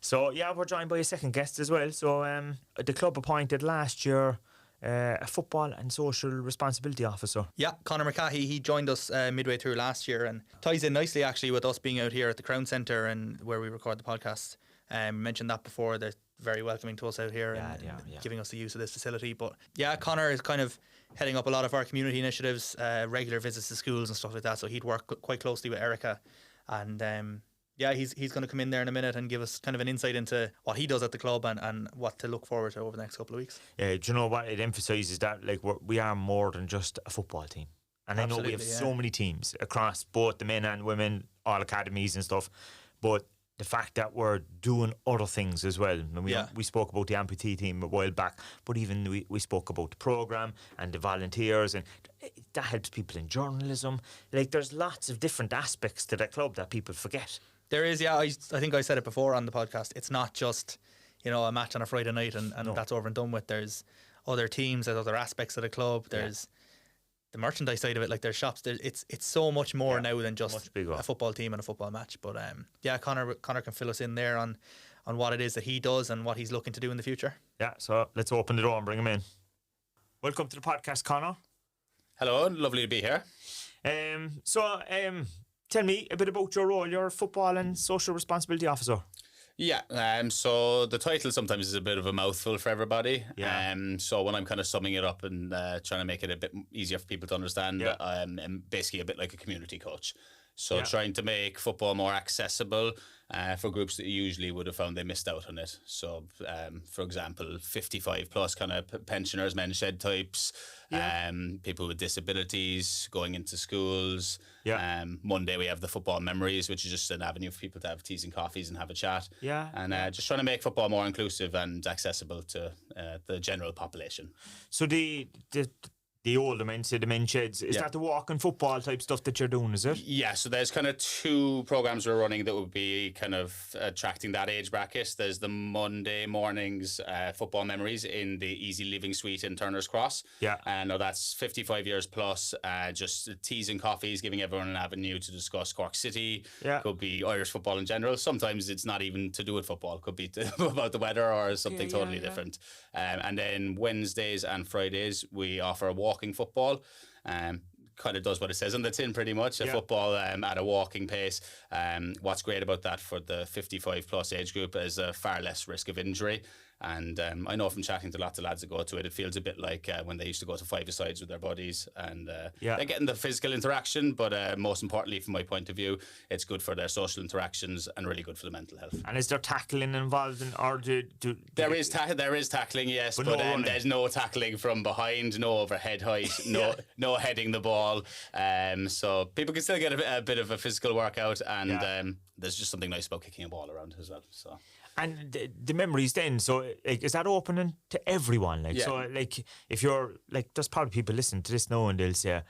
So we're joined by a second guest as well. So the club appointed last year a football and social responsibility officer. Yeah, Conor McKahey. He joined us midway through last year and ties in nicely actually with us being out here at the Crown Centre and where we record the podcast. Mentioned that before. They're very welcoming to us out here and giving us the use of this facility. But Conor is kind of heading up a lot of our community initiatives, regular visits to schools and stuff like that. So he'd work quite closely with Erica, and he's going to come in there in a minute and give us kind of an insight into what he does at the club and what to look forward to over the next couple of weeks. Yeah, do you know what? It emphasises that we are more than just a football team. And absolutely, I know we have so many teams across both the men and women, all academies and stuff, but the fact that we're doing other things as well. And we spoke about the amputee team a while back, but even we spoke about the programme and the volunteers, and that helps people in journalism. There's lots of different aspects to that club that people forget. There is, I think I said it before on the podcast. It's not just, a match on a Friday night and that's over and done with. There's other teams, there's other aspects of the club. There's the merchandise side of it, there's shops. It's so much more now than just a football team and a football match. But Conor can fill us in there on what it is that he does and what he's looking to do in the future. Yeah, so let's open the door and bring him in. Welcome to the podcast, Conor. Hello, lovely to be here. Tell me a bit about your role. You're a football and social responsibility officer. Yeah, so the title sometimes is a bit of a mouthful for everybody. Yeah. So when I'm kind of summing it up and trying to make it a bit easier for people to understand, I'm basically a bit like a community coach. So trying to make football more accessible for groups that usually would have found they missed out on it. So, for example, 55 plus kind of pensioners, men shed types, people with disabilities going into schools. Yeah. Monday we have the football memories, which is just an avenue for people to have teas and coffees and have a chat. Yeah. And just trying to make football more inclusive and accessible to the general population. So the older men, say the men sheds, is that the walking football type stuff that you're doing, is it? Yeah, so there's kind of two programs we're running that would be kind of attracting that age bracket. There's the Monday mornings football memories in the Easy Living Suite in Turner's Cross. Yeah. And that's 55 years plus, just teas and coffees, giving everyone an avenue to discuss Cork City. Yeah. Could be Irish football in general. Sometimes it's not even to do with football. Could be about the weather or something totally different. And then Wednesdays and Fridays, we offer a walking football. Kind of does what it says on the tin pretty much, a football at a walking pace. What's great about that for the 55 plus age group is a far less risk of injury. And I know from chatting to lots of lads that go to it, it feels a bit like when they used to go to five-a-sides with their buddies, and they're getting the physical interaction, but most importantly, from my point of view, it's good for their social interactions and really good for the mental health. And is there tackling involved in, or there is tackling, yes, but no there's no tackling from behind, no overhead height, no heading the ball, so people can still get a bit of a physical workout, and there's just something nice about kicking a ball around as well. So. And the memories then, so like, is that opening to everyone? Like, so like, if you're like, there's probably people listening to this now and they'll say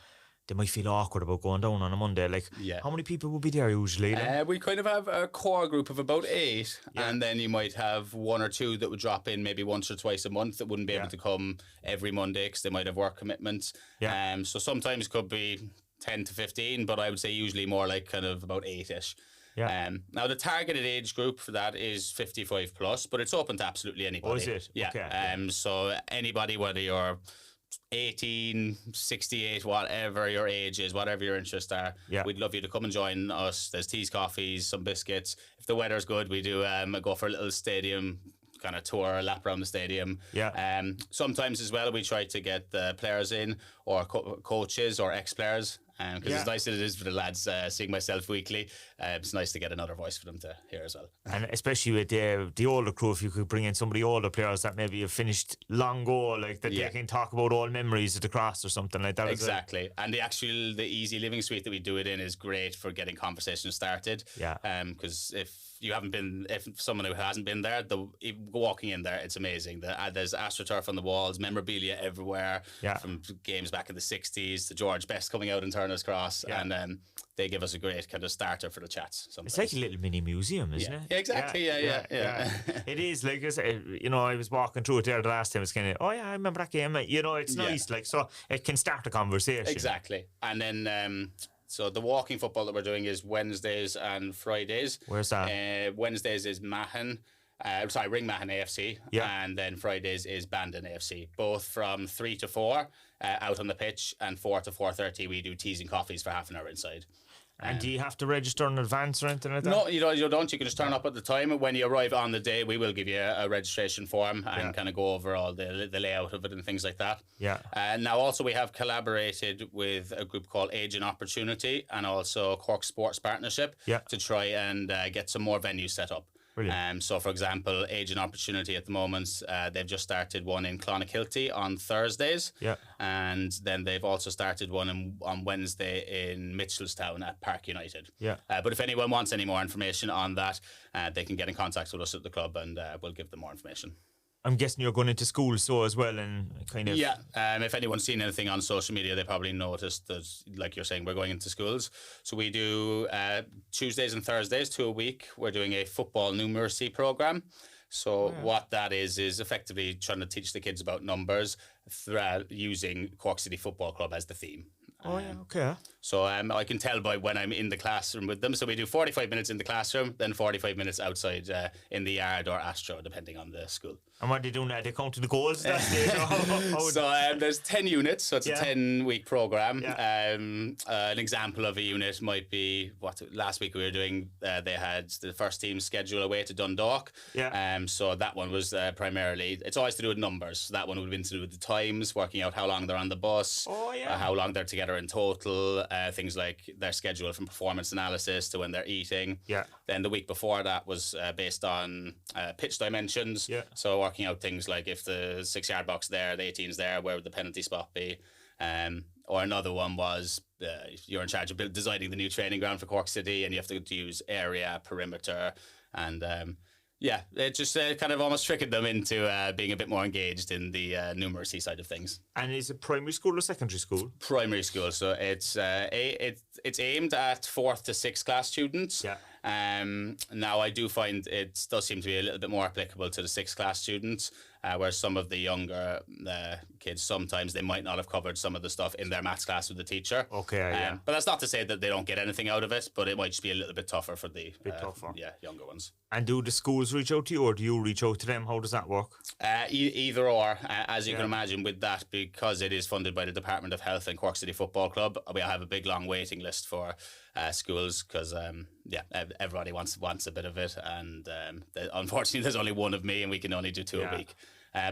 they might feel awkward about going down on a Monday. Like, how many people will be there usually? We kind of have a core group of about 8, and then you might have 1 or 2 that would drop in maybe once or twice a month that wouldn't be able to come every Monday because they might have work commitments. So sometimes it could be 10 to 15, but I would say usually more like kind of about 8-ish. Now the targeted age group for that is 55 plus, but it's open to absolutely anybody. Oh, is it? Yeah. Okay. So anybody, whether you're 18, 68, whatever your age is, whatever your interests are, we'd love you to come and join us. There's teas, coffees, some biscuits. If the weather's good, we do go for a little stadium kind of tour, a lap around the stadium. Sometimes as well we try to get the players in, or coaches or ex-players, because as nice as it is for the lads seeing myself weekly, it's nice to get another voice for them to hear as well. And especially with the older crew, if you could bring in some of the older players that maybe have finished long ago, like that they can talk about old memories of the cross or something like that. Exactly. And the easy living suite that we do it in is great for getting conversations started. Because if someone who hasn't been there, walking in there, it's amazing. There's AstroTurf on the walls, memorabilia everywhere, from games back in the 60s, to George Best coming out and Turner's Cross, and they give us a great kind of starter for the chats. Sometimes. It's like a little mini museum, isn't it? Exactly, yeah. It is, like, I was walking through it there the last time, it's kind of, I remember that game, it's nice, like, so it can start a conversation. Exactly. And then so the walking football that we're doing is Wednesdays and Fridays. Where's that? Wednesdays is Ring Mahon AFC, and then Fridays is Bandon AFC. Both from 3 to 4 out on the pitch, and 4 to 4:30 we do teas and coffees for half an hour inside. And do you have to register in advance or anything like that? No, you don't. You can just turn up at the time. When you arrive on the day, we will give you a registration form and kind of go over all the layout of it and things like that. And now also we have collaborated with a group called Age and Opportunity, and also Cork Sports Partnership to try and get some more venues set up. So, for example, Age and Opportunity at the moment, they've just started one in Clonakilty on Thursdays. And then they've also started one on Wednesday in Mitchelstown at Park United. But if anyone wants any more information on that, they can get in contact with us at the club, and we'll give them more information. I'm guessing you're going into schools so as well, and kind of... if anyone's seen anything on social media, they probably noticed that, like you're saying, we're going into schools. So we do Tuesdays and Thursdays, 2 a week. We're doing a football numeracy program. So what that is effectively trying to teach the kids about numbers using Cork City Football Club as the theme. So I can tell by when I'm in the classroom with them. So we do 45 minutes in the classroom, then 45 minutes outside in the yard or Astro, depending on the school. And what are they doing now? They counting the goals at that stage? So there's 10 units, so it's a 10-week program. An example of a unit might be last week we were doing. They had the first team schedule away to Dundalk. So that one was primarily, it's always to do with numbers. So that one would have been to do with the times, working out how long they're on the bus, how long they're together in total, things like their schedule from performance analysis to when they're eating. Then the week before that was based on pitch dimensions. So working out things like if the 6-yard box there, the 18's there, where would the penalty spot be? Or another one was you're in charge of designing the new training ground for Cork City, and you have to use area, perimeter, and it just kind of almost tricking them into being a bit more engaged in the numeracy side of things. And is it primary school or secondary school? Primary school, so it's aimed at 4th to 6th class students. Now I do find it does seem to be a little bit more applicable to the 6th class students. whereas some of the younger kids, sometimes they might not have covered some of the stuff in their maths class with the teacher. Okay, but that's not to say that they don't get anything out of it, but it might just be a little bit tougher for the younger ones. And do the schools reach out to you, or do you reach out to them? How does that work? Either or, as you can imagine, with that, because it is funded by the Department of Health and Cork City Football Club, we have a big long waiting list for schools, because everybody wants a bit of it, and unfortunately there's only one of me and we can only do two a week.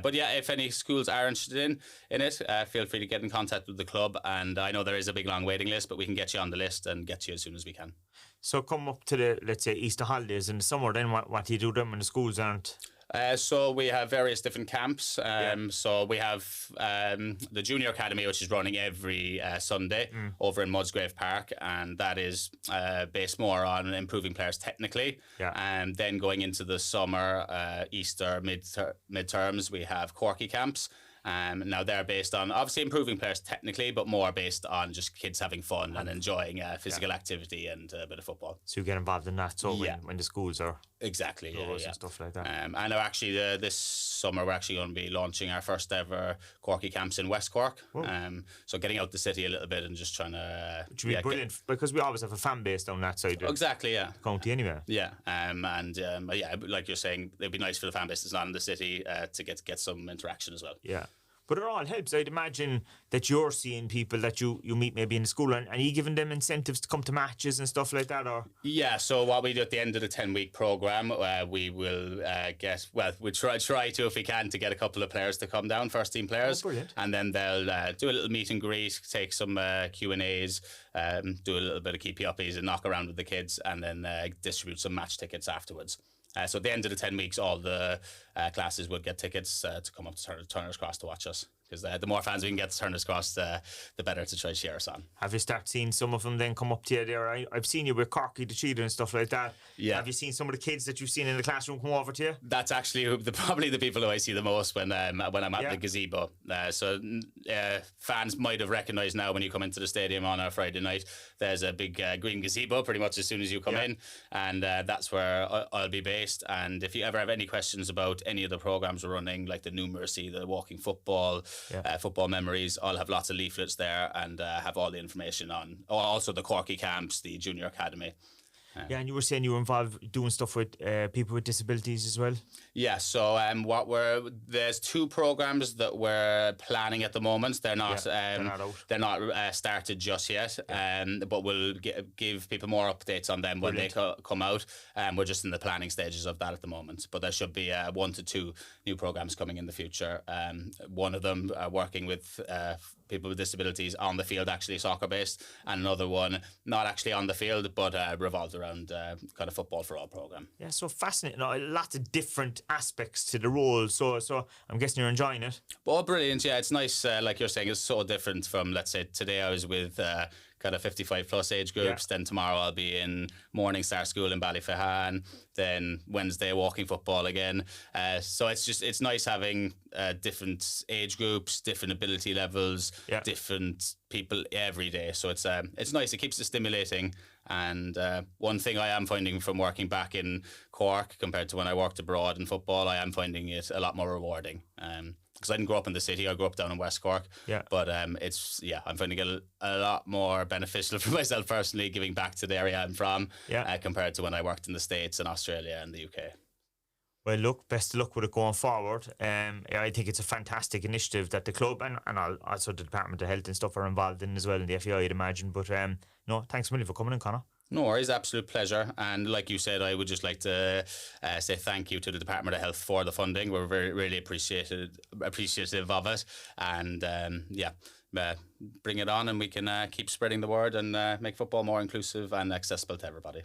But yeah, if any schools are interested in it, feel free to get in contact with the club. And I know there is a big long waiting list, but we can get you on the list and get you as soon as we can. So come up to the, let's say, Easter holidays in the summer, then what do you do then when the schools aren't? So we have various different camps. So we have the Junior Academy, which is running every Sunday over in Musgrave Park, and that is based more on improving players technically. And then going into the summer, Easter, midterms, we have Corky camps. Now they're based on obviously improving players technically, but more based on just kids having fun and enjoying physical activity and a bit of football. So you get involved in that. So when the schools are and stuff like that. I know actually this summer we're actually going to be launching our first ever Corky camps in West Cork. So getting out the city a little bit and just trying to. Which would be brilliant, because we always have a fan base down that side. Exactly, yeah. County anyway. Yeah, like you're saying, it'd be nice for the fan base that's not in the city to get some interaction as well. Yeah. But it all helps. I'd imagine that you're seeing people that you meet maybe in the school, and are you giving them incentives to come to matches and stuff like that? Or so what we do at the end of the 10-week programme, we will we try to, if we can, to get a couple of players to come down, first team players. Brilliant. And then they'll do a little meet and greet, take some Q&As, do a little bit of keepy uppies and knock around with the kids, and then distribute some match tickets afterwards. So at the end of the 10 weeks, all the classes would get tickets to come up to Turner's Cross to watch us. Because the more fans we can get to Turner's Cross, the better to try to share us on. Have you started seeing some of them then come up to you there? I've seen you with Corky the Cheetah and stuff like that. Yeah. Have you seen some of the kids that you've seen in the classroom come over to you? That's actually probably the people who I see the most when I'm at the gazebo. So fans might have recognised now when you come into the stadium on a Friday night, there's a big green gazebo pretty much as soon as you come in, and that's where I'll be based. And if you ever have any questions about any of the programmes we're running, like the numeracy, the walking football, football memories, I'll have lots of leaflets there and have all the information on. Also the Corky camps, the Junior Academy. And you were saying you were involved doing stuff with people with disabilities as well? Yeah, so there's two programs that we're planning at the moment. They're not started just yet, but we'll give people more updates on them when they come out. We're just in the planning stages of that at the moment, but there should be 1 to 2 new programs coming in the future. One of them working with people with disabilities on the field, actually soccer based, and another one not actually on the field but revolved around kind of football for all program. Yeah, so fascinating. Lots of different aspects to the role. So I'm guessing you're enjoying it. Oh, brilliant! Yeah, it's nice. Like you're saying, it's so different from, let's say, today I was with kind of 55 plus age groups. Then tomorrow I'll be in Morning Star School in Ballyfahan. Then Wednesday walking football again. So it's nice having different age groups, different ability levels, different people every day. So it's nice. It keeps it stimulating. And one thing I am finding from working back in Cork compared to when I worked abroad in football, I am finding it a lot more rewarding. Because I didn't grow up in the city, I grew up down in West Cork. But I'm finding it a lot more beneficial for myself personally, giving back to the area I'm from, compared to when I worked in the States and Australia and the UK. Well, look, best of luck with it going forward. I think it's a fantastic initiative that the club and also the Department of Health and stuff are involved in as well, in the FAI, I'd imagine. But thanks a million for coming in, Conor. No worries, absolute pleasure. And like you said, I would just like to say thank you to the Department of Health for the funding. We're really appreciative of it. And bring it on, and we can keep spreading the word and make football more inclusive and accessible to everybody.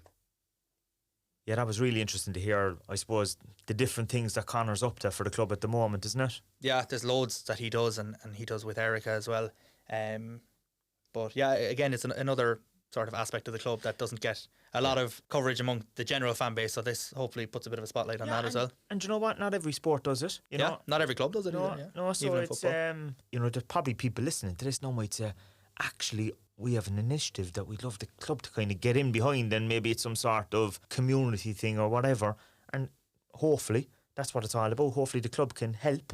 Yeah, that was really interesting to hear, I suppose, the different things that Conor's up to for the club at the moment, isn't it? Yeah, there's loads that he does, and he does with Erica as well. But yeah, again, it's another sort of aspect of the club that doesn't get a lot of coverage among the general fan base, so this hopefully puts a bit of a spotlight on that as well. And you know what? Not every sport does it. You know? Not every club does it either. No, so even it's, there's probably people listening to this now might say, actually, we have an initiative that we'd love the club to kind of get in behind, and maybe it's some sort of community thing or whatever, and hopefully that's what it's all about. Hopefully the club can help.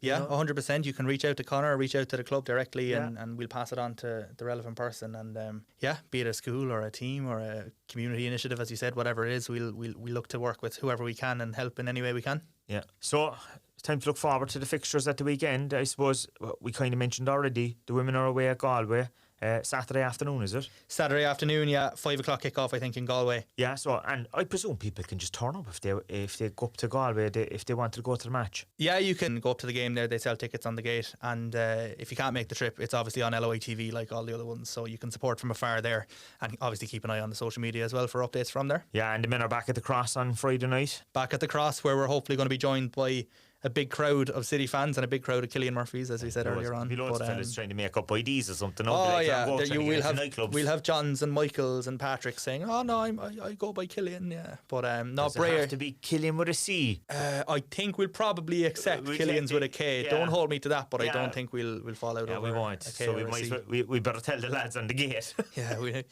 Yeah, 100%. You can reach out to Conor, reach out to the club directly, and we'll pass it on to the relevant person. And be it a school or a team or a community initiative, as you said, whatever it is, we'll look to work with whoever we can and help in any way we can. Yeah. So it's time to look forward to the fixtures at the weekend. I suppose we kind of mentioned already, the women are away at Galway. Saturday afternoon, is it? Saturday afternoon, yeah, 5 o'clock kickoff, I think, in Galway. Yeah, so, and I presume people can just turn up if they go up to Galway, if they want to go to the match. Yeah, you can go up to the game there. They sell tickets on the gate, and if you can't make the trip, it's obviously on LOI TV like all the other ones, so you can support from afar there, and obviously keep an eye on the social media as well for updates from there. Yeah, and the men are back at the Cross on Friday night. Back at the Cross, where we're hopefully going to be joined by a big crowd of City fans and a big crowd of Killian Murphys, as we said earlier on. There'll be loads of fellas trying to make up IDs or something. We'll have Johns and Michaels and Patrick saying, "Oh no, I go by Killian." Yeah, but not Brer. It have to be Killian with a C. I think we'll probably accept Killian's with a K. Yeah. Don't hold me to that, but I don't think we'll fall out. Yeah, we won't. So we better tell the lads on the gate. Yeah, we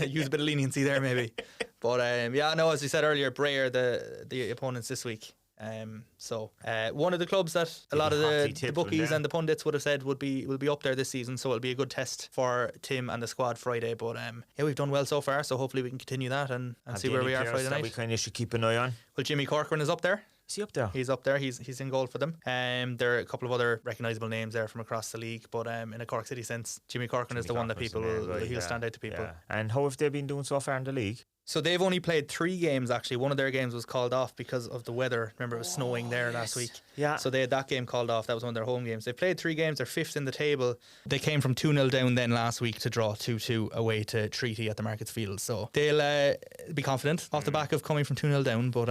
use a bit of leniency there maybe. But as we said earlier, Brer the opponents this week. One of the clubs that a lot of the bookies and the pundits would have said will be up there this season, so it'll be a good test for Tim and the squad Friday. But we've done well so far, so hopefully we can continue that and see where we are Friday night. We kind of should keep an eye on. Well, Jimmy Corcoran is up there. Is he up there? He's up there. He's in goal for them. There are a couple of other recognisable names there from across the league, but in a Cork City sense, Jimmy Corcoran is the one that people he'll stand out to people. Yeah. And how have they been doing so far in the league? So they've only played 3 games actually. One of their games was called off because of the weather. Remember, it was snowing there last week. Yeah. So they had that game called off. That was one of their home games. They played 3 games. They're 5th in the table. They came from 2-0 down then last week to draw 2-2 away to Treaty at the Markets Field. So they'll be confident off the back of coming from 2-0 down. But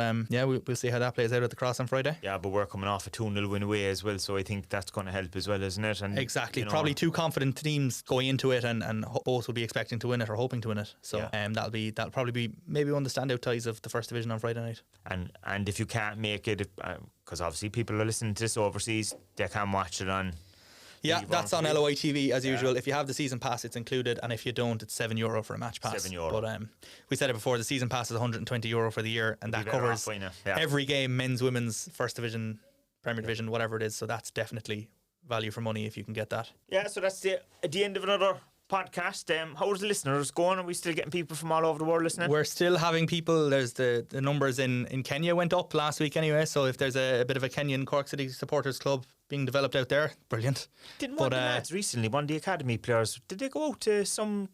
we'll see how that plays out at the Cross on Friday. Yeah, but we're coming off a 2-0 win away as well. So I think that's going to help as well, isn't it? And exactly. Probably 2 confident teams going into it, and both will be expecting to win it or hoping to win it. So that'll probably be maybe one of the standout ties of the First Division on Friday night. And if you can't make it, because obviously people are listening to this overseas, they can watch it on. Yeah, that's on LOI TV as usual. If you have the season pass, it's included, and if you don't, it's €7 for a match pass. €7. But we said it before, the season pass is €120 for the year, and that covers every game, men's, women's, First Division, Premier Division, whatever it is. So that's definitely value for money if you can get that. Yeah, so that's the end of another podcast. How's the listeners going? Are we still getting people from all over the world listening? We're still having people. There's the numbers in Kenya went up last week anyway, so if there's a bit of a Kenyan Cork City supporters club being developed out there, brilliant. Didn't one of the lads recently, one of the academy players, did they go out to some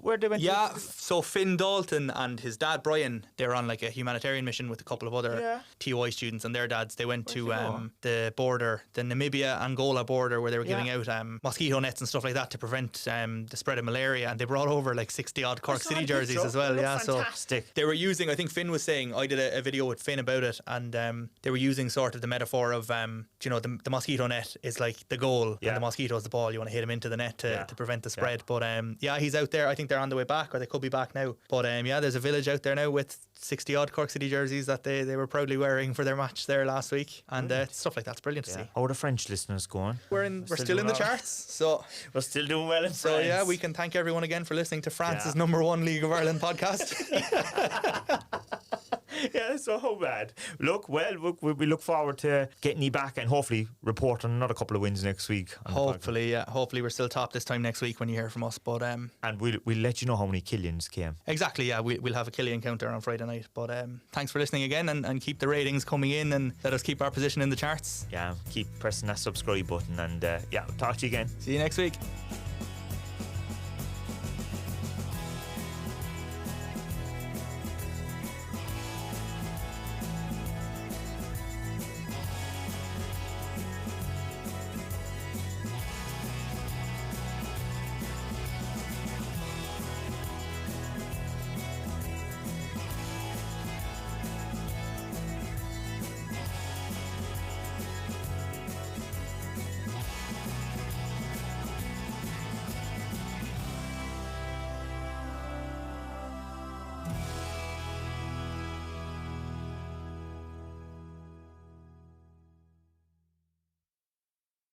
where they went? Yeah, so Finn Dalton and his dad Brian, they're on like a humanitarian mission with a couple of other TY students and their dads. They went to the border, the Namibia-Angola border, where they were giving out mosquito nets and stuff like that to prevent the spread of malaria, and they brought over like 60 odd Cork City jerseys as well. Yeah, fantastic. So they were using, I think Finn was saying, I did a video with Finn about it, and they were using sort of the metaphor of the mosquito net is like the goal and the mosquito is the ball. You want to hit him into the net to prevent the spread. But he's out there. I think they're on the way back, or they could be back now. But there's a village out there now with 60 odd Cork City jerseys that they were proudly wearing for their match there last week, and stuff like that's brilliant to see. How are the French listeners going? We're still in the charts, so we're still doing well in France. So yeah, we can thank everyone again for listening to France's #1 League of Ireland podcast. Yeah, so how bad? Look, we look forward to getting you back and hopefully report on another couple of wins next week. Hopefully, hopefully we're still top this time next week when you hear from us. But and we'll let you know how many Killians came. Exactly, yeah, we'll have a Killian counter on Friday night. But thanks for listening again, and keep the ratings coming in, and let us keep our position in the charts. Yeah, keep pressing that subscribe button, and talk to you again. See you next week.